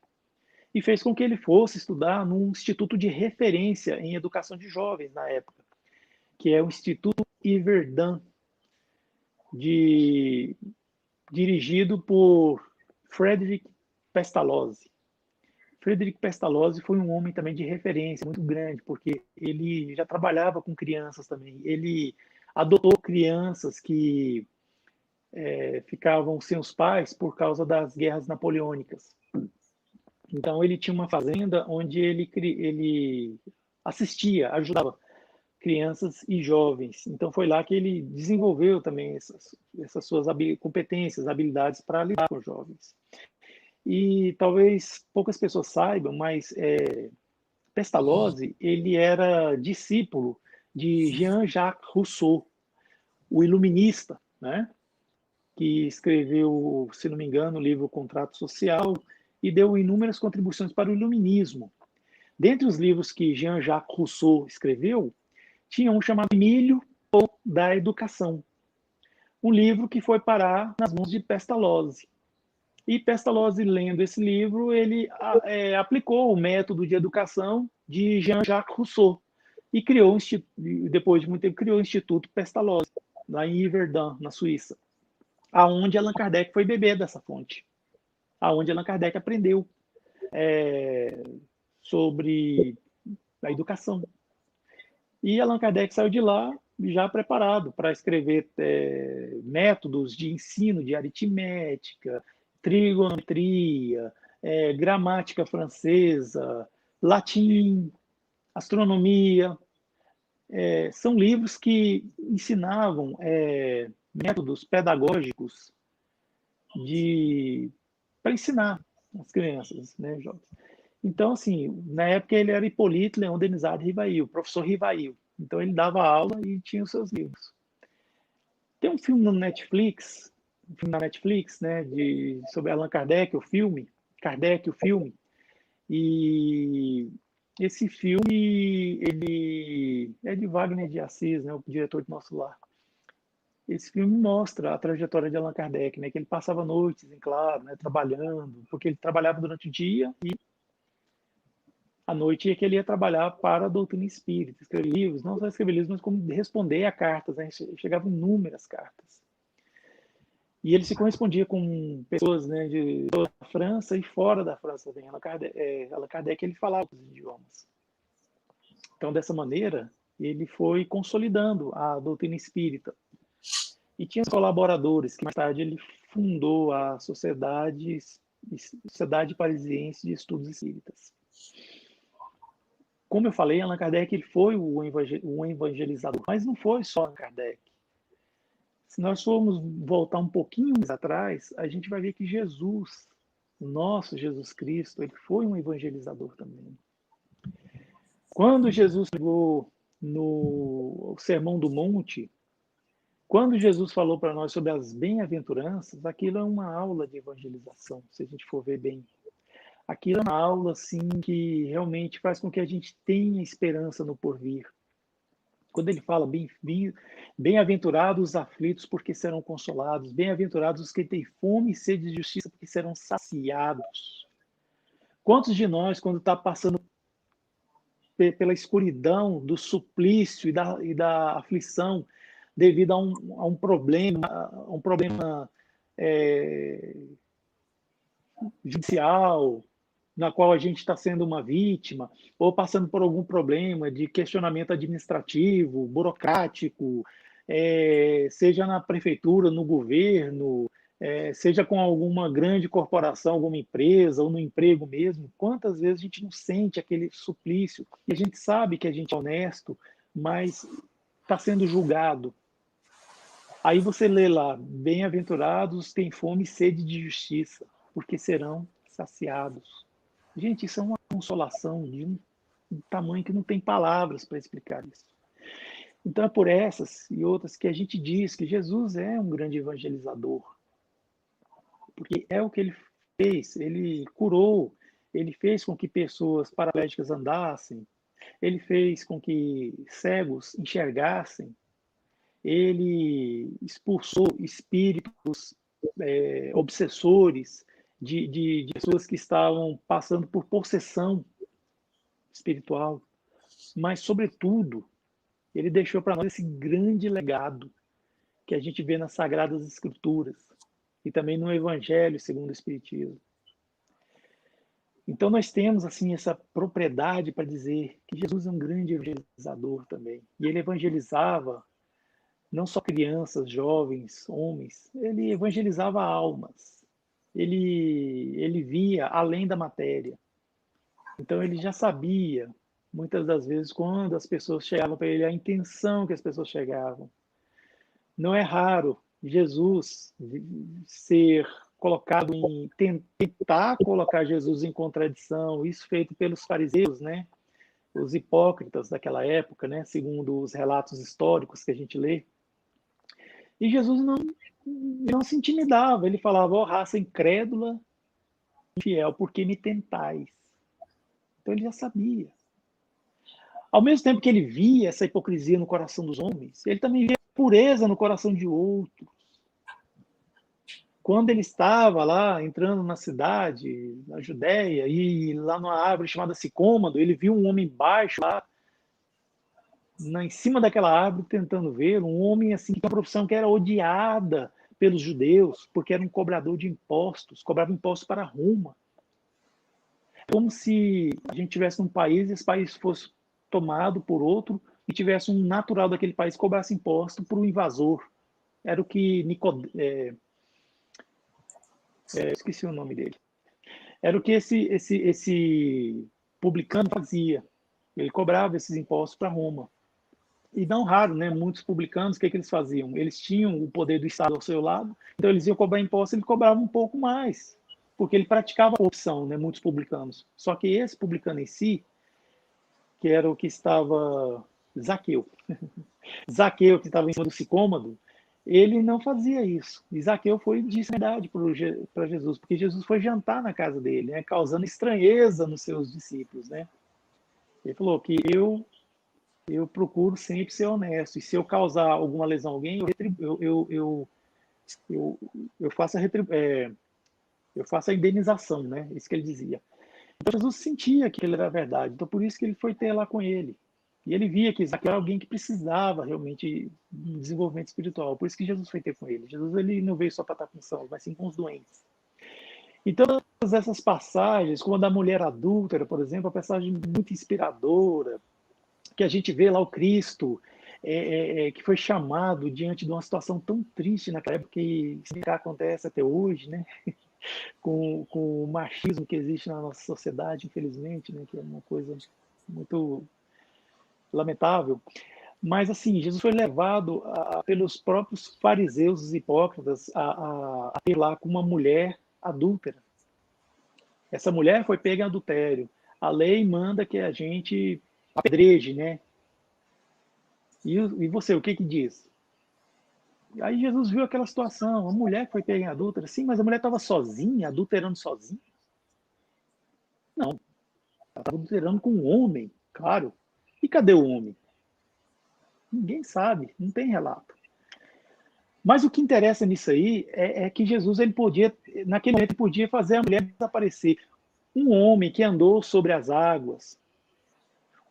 E fez com que ele fosse estudar num instituto de referência em educação de jovens na época, que é o Instituto Yverdun, dirigido por Frederic Pestalozzi. Frederic Pestalozzi foi um homem também de referência muito grande, porque ele já trabalhava com crianças também. Ele adotou crianças que ficavam sem os pais por causa das guerras napoleônicas. Então ele tinha uma fazenda onde ele assistia, ajudava crianças e jovens. Então foi lá que ele desenvolveu também essas suas competências, habilidades para lidar com jovens. E talvez poucas pessoas saibam, mas Pestalozzi, ele era discípulo de Jean-Jacques Rousseau, o iluminista, né? Que escreveu, se não me engano, o livro Contrato Social e deu inúmeras contribuições para o iluminismo. Dentre os livros que Jean-Jacques Rousseau escreveu, tinha um chamado Emílio da Educação, um livro que foi parar nas mãos de Pestalozzi. E Pestalozzi, lendo esse livro, ele aplicou o método de educação de Jean-Jacques Rousseau e criou, depois de muito tempo, criou o Instituto Pestalozzi, lá em Yverdun, na Suíça, aonde Allan Kardec foi beber dessa fonte, aonde Allan Kardec aprendeu sobre a educação. E Allan Kardec saiu de lá já preparado para escrever métodos de ensino de aritmética, trigonometria, gramática francesa, latim, astronomia. São livros que ensinavam métodos pedagógicos para ensinar as crianças, né, jovens. Então, assim, na época ele era Hippolyte Léon Denisard Rivail, professor Rivail. Então ele dava aula e tinha os seus livros. Tem um filme no Netflix, na Netflix, né, sobre Allan Kardec, o filme, Kardec, o filme. E esse filme, ele é de Wagner de Assis, né, o diretor de Nosso Lar. Esse filme mostra a trajetória de Allan Kardec, né, que ele passava noites em claro, né, trabalhando, porque ele trabalhava durante o dia e à noite é que ele ia trabalhar para a doutrina espírita, escrever livros, não só escrever livros, mas como responder a cartas, né? Chegavam inúmeras cartas. E ele se correspondia com pessoas, né, de toda a França e fora da França também. Allan Kardec ele falava os idiomas. Então, dessa maneira, ele foi consolidando a doutrina espírita. E tinha colaboradores, que mais tarde ele fundou a Sociedade Parisiense de Estudos Espíritas. Como eu falei, Allan Kardec ele foi um evangelizador, mas não foi só Allan Kardec. Se nós formos voltar um pouquinho mais atrás, a gente vai ver que Jesus, o nosso Jesus Cristo, ele foi um evangelizador também. Quando Jesus chegou no Sermão do Monte, quando Jesus falou para nós sobre as bem-aventuranças, aquilo é uma aula de evangelização, se a gente for ver bem. Aquilo é uma aula assim, que realmente faz com que a gente tenha esperança no porvir. Quando ele fala bem-aventurados os aflitos, porque serão consolados, bem-aventurados os que têm fome e sede de justiça, porque serão saciados. Quantos de nós, quando está passando pela escuridão do suplício e da aflição, devido a um problema judicial, na qual a gente está sendo uma vítima, ou passando por algum problema de questionamento administrativo, burocrático, seja na prefeitura, no governo, seja com alguma grande corporação, alguma empresa, ou no emprego mesmo, quantas vezes a gente não sente aquele suplício, e a gente sabe que a gente é honesto, mas está sendo julgado. Aí você lê lá, bem-aventurados têm fome e sede de justiça, porque serão saciados. Gente, isso é uma consolação de um tamanho que não tem palavras para explicar isso. Então é por essas e outras que a gente diz que Jesus é um grande evangelizador. Porque é o que ele fez, ele curou, ele fez com que pessoas paralíticas andassem, ele fez com que cegos enxergassem, ele expulsou espíritos obsessores de pessoas que estavam passando por possessão espiritual, mas, sobretudo, ele deixou para nós esse grande legado que a gente vê nas Sagradas Escrituras e também no Evangelho segundo o Espiritismo. Então, nós temos assim essa propriedade para dizer que Jesus é um grande evangelizador também. E ele evangelizava não só crianças, jovens, homens, ele evangelizava almas. Ele via além da matéria. Então ele já sabia muitas das vezes, quando as pessoas chegavam para ele, a intenção que as pessoas chegavam. Não é raro Jesus ser colocado em tentar colocar Jesus em contradição, isso feito pelos fariseus, né? Os hipócritas daquela época, né? Segundo os relatos históricos que a gente lê. E Jesus não se intimidava, ele falava: ó, raça incrédula, infiel, por que me tentais? Então ele já sabia. Ao mesmo tempo que ele via essa hipocrisia no coração dos homens, ele também via pureza no coração de outros. Quando ele estava lá entrando na cidade, na Judéia, e lá numa árvore chamada Sicômoro, ele viu um homem baixo lá, em cima daquela árvore, tentando ver, um homem assim, com uma profissão que era odiada pelos judeus, porque era um cobrador de impostos, cobrava impostos para Roma. Como se a gente tivesse um país e esse país fosse tomado por outro e tivesse um natural daquele país que cobrasse imposto para o invasor. Era o que esqueci o nome dele. Era o que esse publicano fazia. Ele cobrava esses impostos para Roma. E não raro, né? Muitos publicanos, o que eles faziam? Eles tinham o poder do Estado ao seu lado, então eles iam cobrar imposto, ele cobrava um pouco mais, porque ele praticava a corrupção, né? Muitos publicanos. Só que esse publicano em si, que era o que estava... Zaqueu. Zaqueu, que estava em cima do sicômoro, ele não fazia isso. E Zaqueu foi e disse a verdade para Jesus, porque Jesus foi jantar na casa dele, né, causando estranheza nos seus discípulos. Né? Ele falou que eu procuro sempre ser honesto, e se eu causar alguma lesão a alguém, eu faço eu faço a indenização, né? Isso que ele dizia. Então Jesus sentia que ele era verdade, então por isso que ele foi ter lá com ele. E ele via que Zaqueu era alguém que precisava realmente de um desenvolvimento espiritual. Por isso que Jesus foi ter com ele. Jesus ele não veio só para estar com sãos, mas sim com os doentes. E todas essas passagens, como a da mulher adúltera, por exemplo, é uma passagem muito inspiradora, que a gente vê lá o Cristo, que foi chamado diante de uma situação tão triste naquela época, que acontece até hoje, né? com o machismo que existe na nossa sociedade, infelizmente, né? Que é uma coisa muito lamentável. Mas, assim, Jesus foi levado pelos próprios fariseus, os hipócritas, a ir lá com uma mulher adúltera. Essa mulher foi pega em adultério. A lei manda que a gente apedreje, né? E você, o que diz? Aí Jesus viu aquela situação, a mulher que foi pega em adúltera, sim, mas a mulher estava sozinha, adulterando sozinha? Não, ela estava adulterando com um homem, claro. E cadê o homem? Ninguém sabe, não tem relato. Mas o que interessa nisso aí é que Jesus, ele podia, naquele momento, ele podia fazer a mulher desaparecer. Um homem que andou sobre as águas,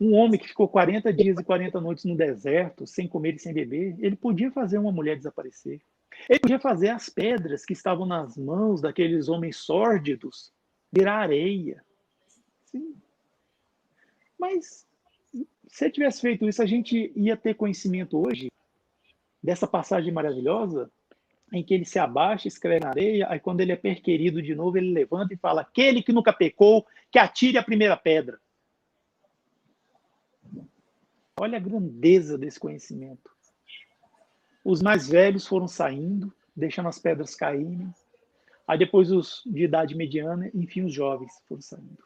um homem que ficou 40 dias e 40 noites no deserto, sem comer e sem beber, ele podia fazer uma mulher desaparecer. Ele podia fazer as pedras que estavam nas mãos daqueles homens sórdidos virar areia. Sim. Mas se ele tivesse feito isso, a gente ia ter conhecimento hoje dessa passagem maravilhosa em que ele se abaixa, escreve na areia, aí quando ele é perquirido de novo, ele levanta e fala: aquele que nunca pecou, que atire a primeira pedra. Olha a grandeza desse conhecimento. Os mais velhos foram saindo, deixando as pedras caírem. Aí depois os de idade mediana, enfim, os jovens foram saindo.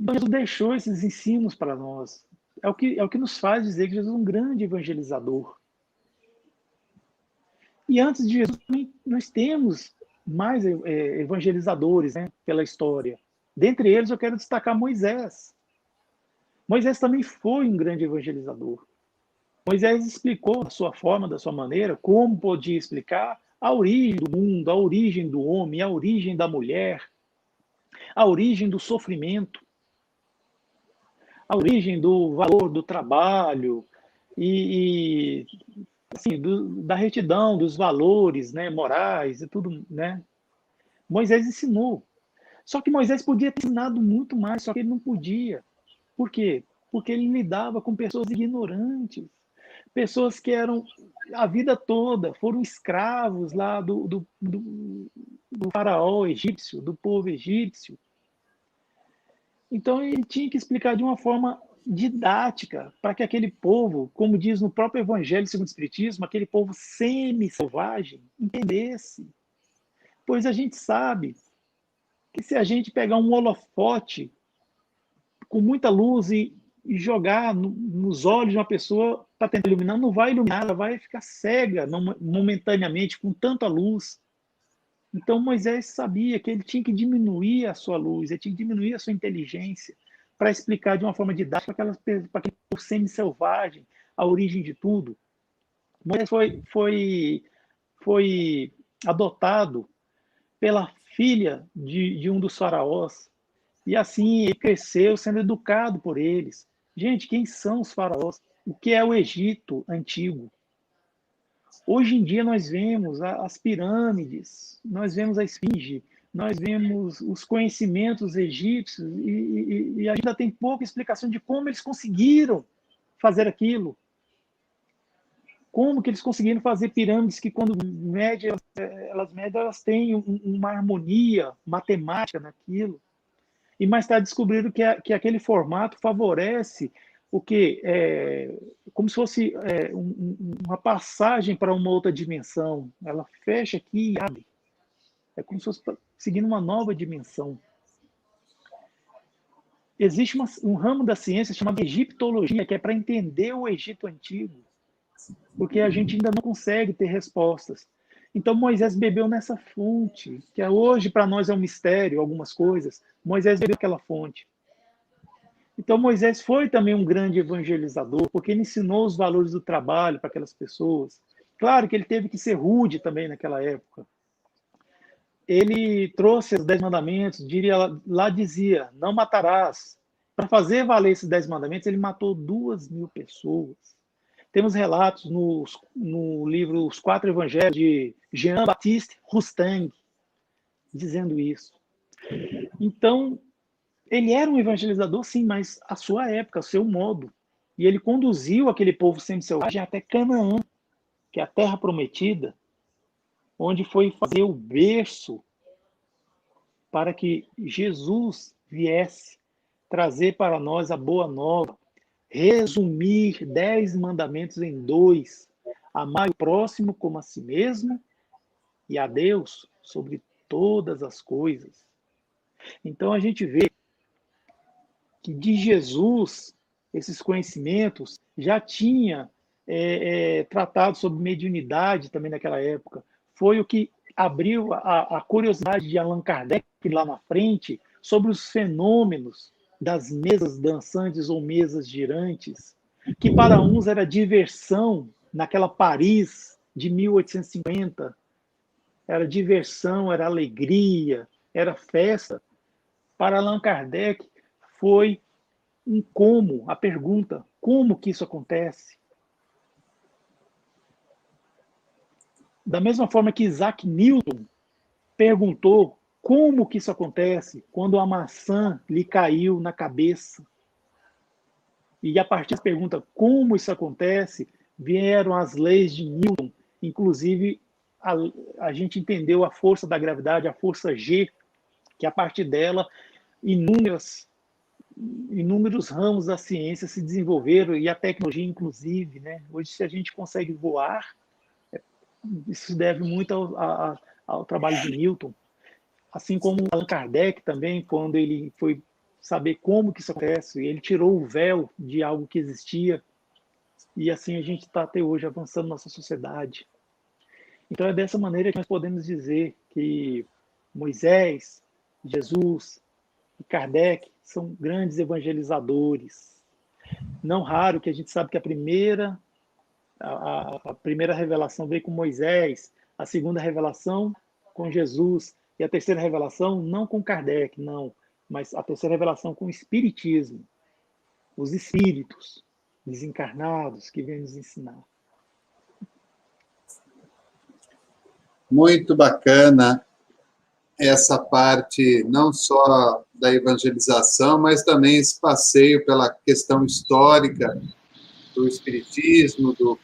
Então, Jesus deixou esses ensinos para nós. É o que nos faz dizer que Jesus é um grande evangelizador. E antes de Jesus, nós temos mais evangelizadores, né, pela história. Dentre eles, eu quero destacar Moisés. Moisés também foi um grande evangelizador. Moisés explicou da sua forma, da sua maneira, como podia explicar a origem do mundo, a origem do homem, a origem da mulher, a origem do sofrimento, a origem do valor do trabalho e assim, da retidão, dos valores, né, morais e tudo, né? Moisés ensinou. Só que Moisés podia ter ensinado muito mais, só que ele não podia. Por quê? Porque ele lidava com pessoas ignorantes, pessoas que eram a vida toda, foram escravos lá do faraó egípcio, do povo egípcio. Então, ele tinha que explicar de uma forma didática, para que aquele povo, como diz no próprio Evangelho segundo o Espiritismo, aquele povo semi-selvagem entendesse. Pois a gente sabe que se a gente pegar um holofote com muita luz e jogar nos olhos de uma pessoa para tentar iluminar, não vai iluminar, ela vai ficar cega momentaneamente com tanta luz. Então Moisés sabia que ele tinha que diminuir a sua luz, ele tinha que diminuir a sua inteligência para explicar de uma forma didática para aquele povo semi-selvagem a origem de tudo. Moisés foi adotado pela filha de um dos faraós, e assim ele cresceu sendo educado por eles. Gente, quem são os faraós? O que é o Egito antigo? Hoje em dia nós vemos as pirâmides, nós vemos a esfinge, nós vemos os conhecimentos egípcios e ainda tem pouca explicação de como eles conseguiram fazer aquilo. Como que eles conseguiram fazer pirâmides que, quando elas têm uma harmonia matemática naquilo. E mais tarde descobriram que aquele formato favorece o que como se fosse uma passagem para uma outra dimensão. Ela fecha aqui e abre. É como se fosse seguindo uma nova dimensão. Existe um ramo da ciência chamado egiptologia, que é para entender o Egito antigo, porque a gente ainda não consegue ter respostas. Então Moisés bebeu nessa fonte, que hoje para nós é um mistério, algumas coisas. Moisés bebeu aquela fonte. Então Moisés foi também um grande evangelizador, porque ele ensinou os valores do trabalho para aquelas pessoas. Claro que ele teve que ser rude também naquela época. Ele trouxe os 10 mandamentos, lá dizia, não matarás. Para fazer valer esses 10 mandamentos, ele matou 2.000 pessoas. Temos relatos no livro Os Quatro Evangelhos, de Jean-Baptiste Rustang, dizendo isso. Então, ele era um evangelizador, sim, mas a sua época, o seu modo. E ele conduziu aquele povo semi-selvagem até Canaã, que é a terra prometida, onde foi fazer o berço para que Jesus viesse trazer para nós a boa nova, resumir 10 mandamentos em 2: amar o próximo como a si mesmo e a Deus sobre todas as coisas. Então a gente vê que de Jesus esses conhecimentos já tinha tratado sobre mediunidade também naquela época. Foi o que abriu a curiosidade de Allan Kardec lá na frente sobre os fenômenos das mesas dançantes ou mesas girantes, que para uns era diversão naquela Paris de 1850, era diversão, era alegria, era festa. Para Allan Kardec foi a pergunta, como que isso acontece? Da mesma forma que Isaac Newton perguntou como que isso acontece quando a maçã lhe caiu na cabeça. E a partir da pergunta como isso acontece, vieram as leis de Newton, inclusive a gente entendeu a força da gravidade, a força G, que a partir dela inúmeros ramos da ciência se desenvolveram, e a tecnologia inclusive, né? Hoje, se a gente consegue voar, isso se deve muito ao trabalho de Newton, assim como Allan Kardec também, quando ele foi saber como que isso acontece, ele tirou o véu de algo que existia, e assim a gente está até hoje avançando nossa sociedade. Então é dessa maneira que nós podemos dizer que Moisés, Jesus e Kardec são grandes evangelizadores. Não raro que a gente sabe que a primeira revelação veio com Moisés, a segunda revelação com Jesus, e a terceira revelação não com Kardec, não, mas a terceira revelação com o Espiritismo, os espíritos desencarnados que vêm nos ensinar. Muito bacana essa parte, não só da evangelização, mas também esse passeio pela questão histórica do Espiritismo, do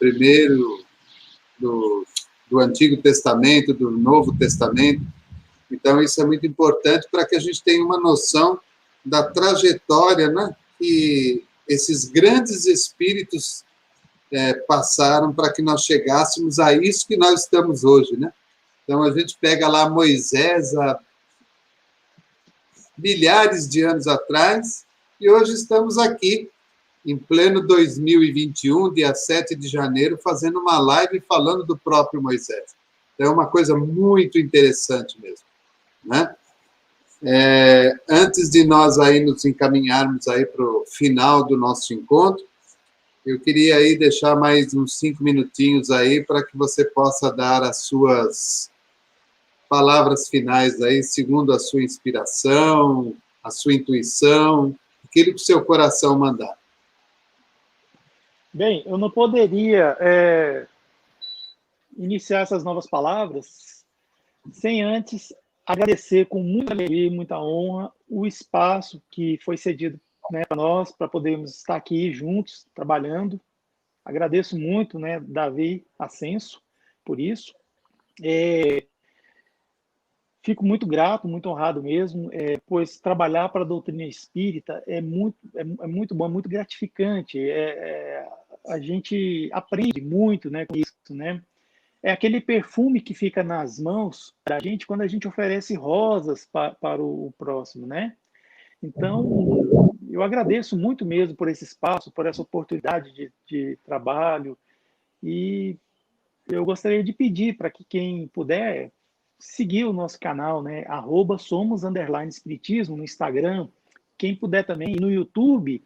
Antigo Testamento, do Novo Testamento. Então, isso é muito importante para que a gente tenha uma noção da trajetória, né, que esses grandes espíritos passaram para que nós chegássemos a isso que nós estamos hoje, né? Então, a gente pega lá Moisés há milhares de anos atrás e hoje estamos aqui, em pleno 2021, dia 7 de janeiro, fazendo uma live falando do próprio Moisés. Então, é uma coisa muito interessante mesmo, né? Antes de nós aí nos encaminharmos aí para o final do nosso encontro, eu queria aí deixar mais uns 5 minutinhos aí para que você possa dar as suas palavras finais aí, segundo a sua inspiração, a sua intuição, aquilo que o seu coração mandar. Bem, eu não poderia iniciar essas novas palavras sem antes agradecer com muita alegria e muita honra o espaço que foi cedido, né, para nós, para podermos estar aqui juntos, trabalhando. Agradeço muito, né, Davi Ascenso, por isso. Fico muito grato, muito honrado mesmo, pois trabalhar para a doutrina espírita é muito bom, é muito gratificante. A gente aprende muito, né, com isso, né? É aquele perfume que fica nas mãos da gente quando a gente oferece rosas para o próximo, né? Então, eu agradeço muito mesmo por esse espaço, por essa oportunidade de trabalho, e eu gostaria de pedir para que quem puder seguir o nosso canal, né? @somos_espiritismo no Instagram. Quem puder também no YouTube,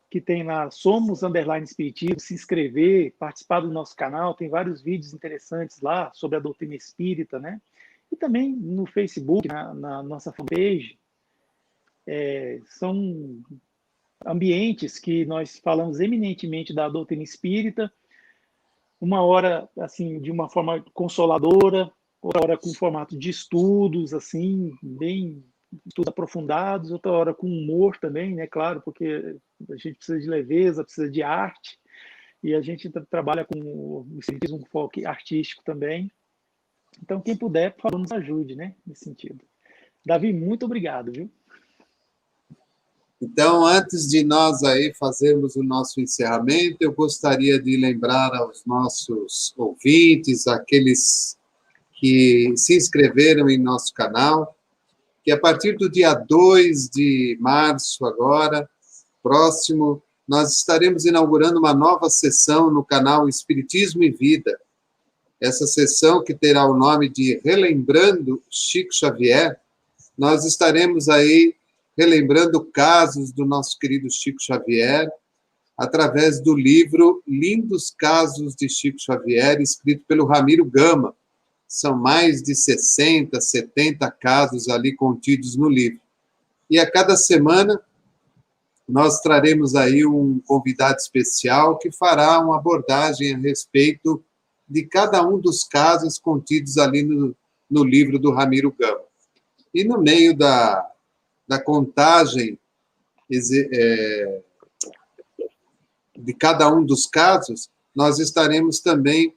que tem lá Somos_Espiritismo, se inscrever, participar do nosso canal, tem vários vídeos interessantes lá sobre a doutrina espírita, né? E também no Facebook, na nossa fanpage. São ambientes que nós falamos eminentemente da doutrina espírita, uma hora assim de uma forma consoladora, outra hora com formato de estudos, assim, bem estudos aprofundados, outra hora com humor também, né? Claro, porque a gente precisa de leveza, precisa de arte, e a gente trabalha com o espiritismo com foco artístico também. Então, quem puder, por favor, nos ajude, né? Nesse sentido. Davi, muito obrigado, viu? Então, antes de nós aí fazermos o nosso encerramento, eu gostaria de lembrar aos nossos ouvintes, aqueles que se inscreveram em nosso canal, que a partir do dia 2 de março agora, próximo, nós estaremos inaugurando uma nova sessão no canal Espiritismo e Vida. Essa sessão, que terá o nome de Relembrando Chico Xavier, nós estaremos aí relembrando casos do nosso querido Chico Xavier, através do livro Lindos Casos de Chico Xavier, escrito pelo Ramiro Gama. São mais de 60, 70 casos ali contidos no livro. E a cada semana nós traremos aí um convidado especial que fará uma abordagem a respeito de cada um dos casos contidos ali no livro do Ramiro Gama. E no meio da contagem de cada um dos casos, nós estaremos também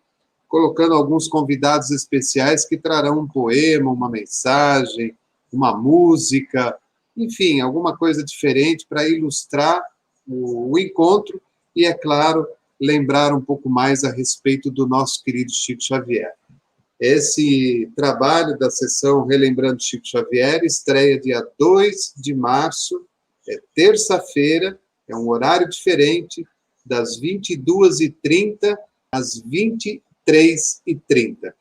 colocando alguns convidados especiais que trarão um poema, uma mensagem, uma música, enfim, alguma coisa diferente para ilustrar o encontro e, é claro, lembrar um pouco mais a respeito do nosso querido Chico Xavier. Esse trabalho da sessão Relembrando Chico Xavier estreia dia 2 de março, é terça-feira, é um horário diferente, das 22h30 às 23h30.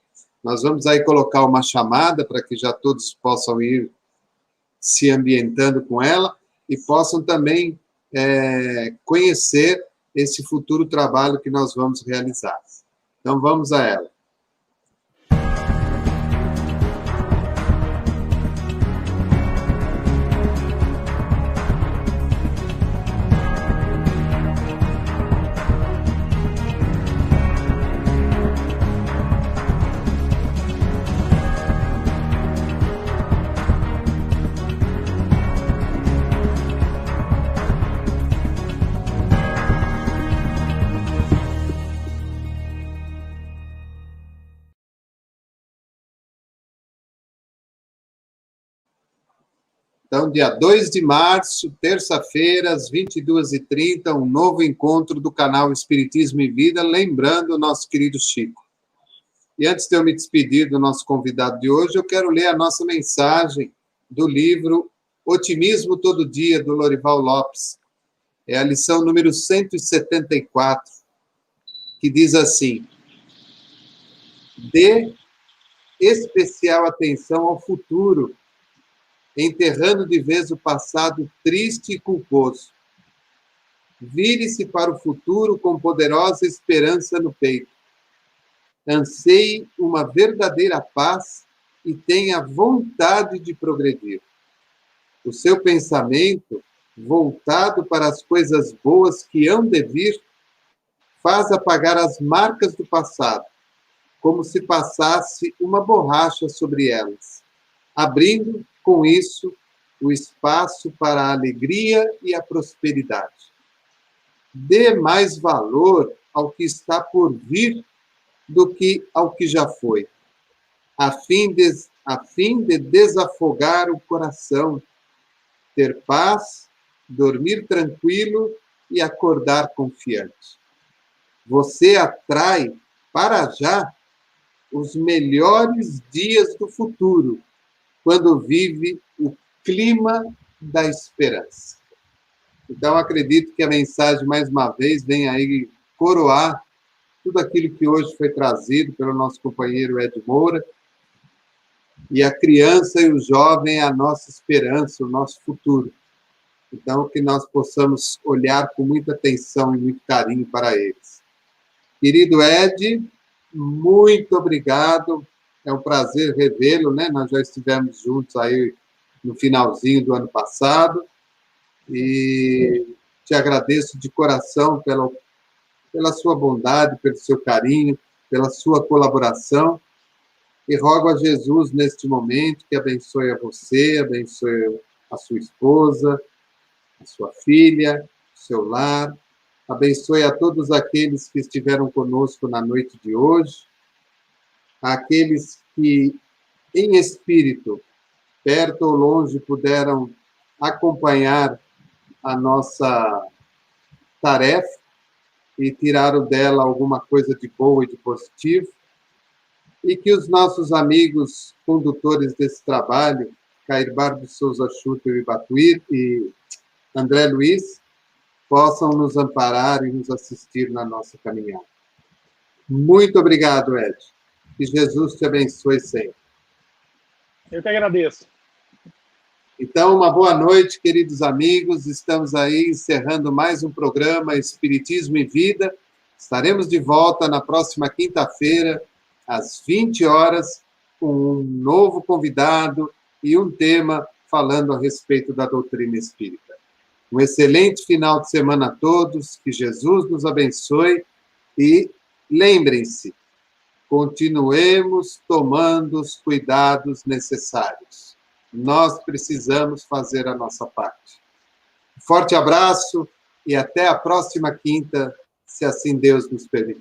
Nós vamos aí colocar uma chamada para que já todos possam ir se ambientando com ela e possam também conhecer esse futuro trabalho que nós vamos realizar. Então, vamos a ela. Então, dia 2 de março, terça-feira, às 22h30, um novo encontro do canal Espiritismo e Vida, lembrando o nosso querido Chico. E antes de eu me despedir do nosso convidado de hoje, eu quero ler a nossa mensagem do livro Otimismo Todo Dia, do Lorival Lopes. É a lição número 174, que diz assim: dê especial atenção ao futuro, enterrando de vez o passado triste e culposo. Vire-se para o futuro com poderosa esperança no peito. Anseie uma verdadeira paz e tenha vontade de progredir. O seu pensamento, voltado para as coisas boas que hão de vir, faz apagar as marcas do passado, como se passasse uma borracha sobre elas, abrindo, com isso, o espaço para a alegria e a prosperidade. Dê mais valor ao que está por vir do que ao que já foi, a fim de desafogar o coração, ter paz, dormir tranquilo e acordar confiante. Você atrai, para já, os melhores dias do futuro, quando vive o clima da esperança. Então, acredito que a mensagem, mais uma vez, vem aí coroar tudo aquilo que hoje foi trazido pelo nosso companheiro Ed Moura. E a criança e o jovem é a nossa esperança, o nosso futuro. Então, que nós possamos olhar com muita atenção e muito carinho para eles. Querido Ed, muito obrigado. É um prazer revê-lo, né? Nós já estivemos juntos aí no finalzinho do ano passado. E te agradeço de coração pela sua bondade, pelo seu carinho, pela sua colaboração. E rogo a Jesus, neste momento, que abençoe a você, abençoe a sua esposa, a sua filha, o seu lar. Abençoe a todos aqueles que estiveram conosco na noite de hoje, aqueles que, em espírito, perto ou longe, puderam acompanhar a nossa tarefa e tiraram dela alguma coisa de boa e de positivo, e que os nossos amigos condutores desse trabalho, Cairbar de Souza Schutter e Batuir e André Luiz, possam nos amparar e nos assistir na nossa caminhada. Muito obrigado, Ed. Que Jesus te abençoe sempre. Eu que agradeço. Então, uma boa noite, queridos amigos. Estamos aí encerrando mais um programa Espiritismo e Vida. Estaremos de volta na próxima quinta-feira, às 20 horas, com um novo convidado e um tema falando a respeito da doutrina espírita. Um excelente final de semana a todos, que Jesus nos abençoe e lembrem-se, continuemos tomando os cuidados necessários. Nós precisamos fazer a nossa parte. Forte abraço e até a próxima quinta, se assim Deus nos permitir.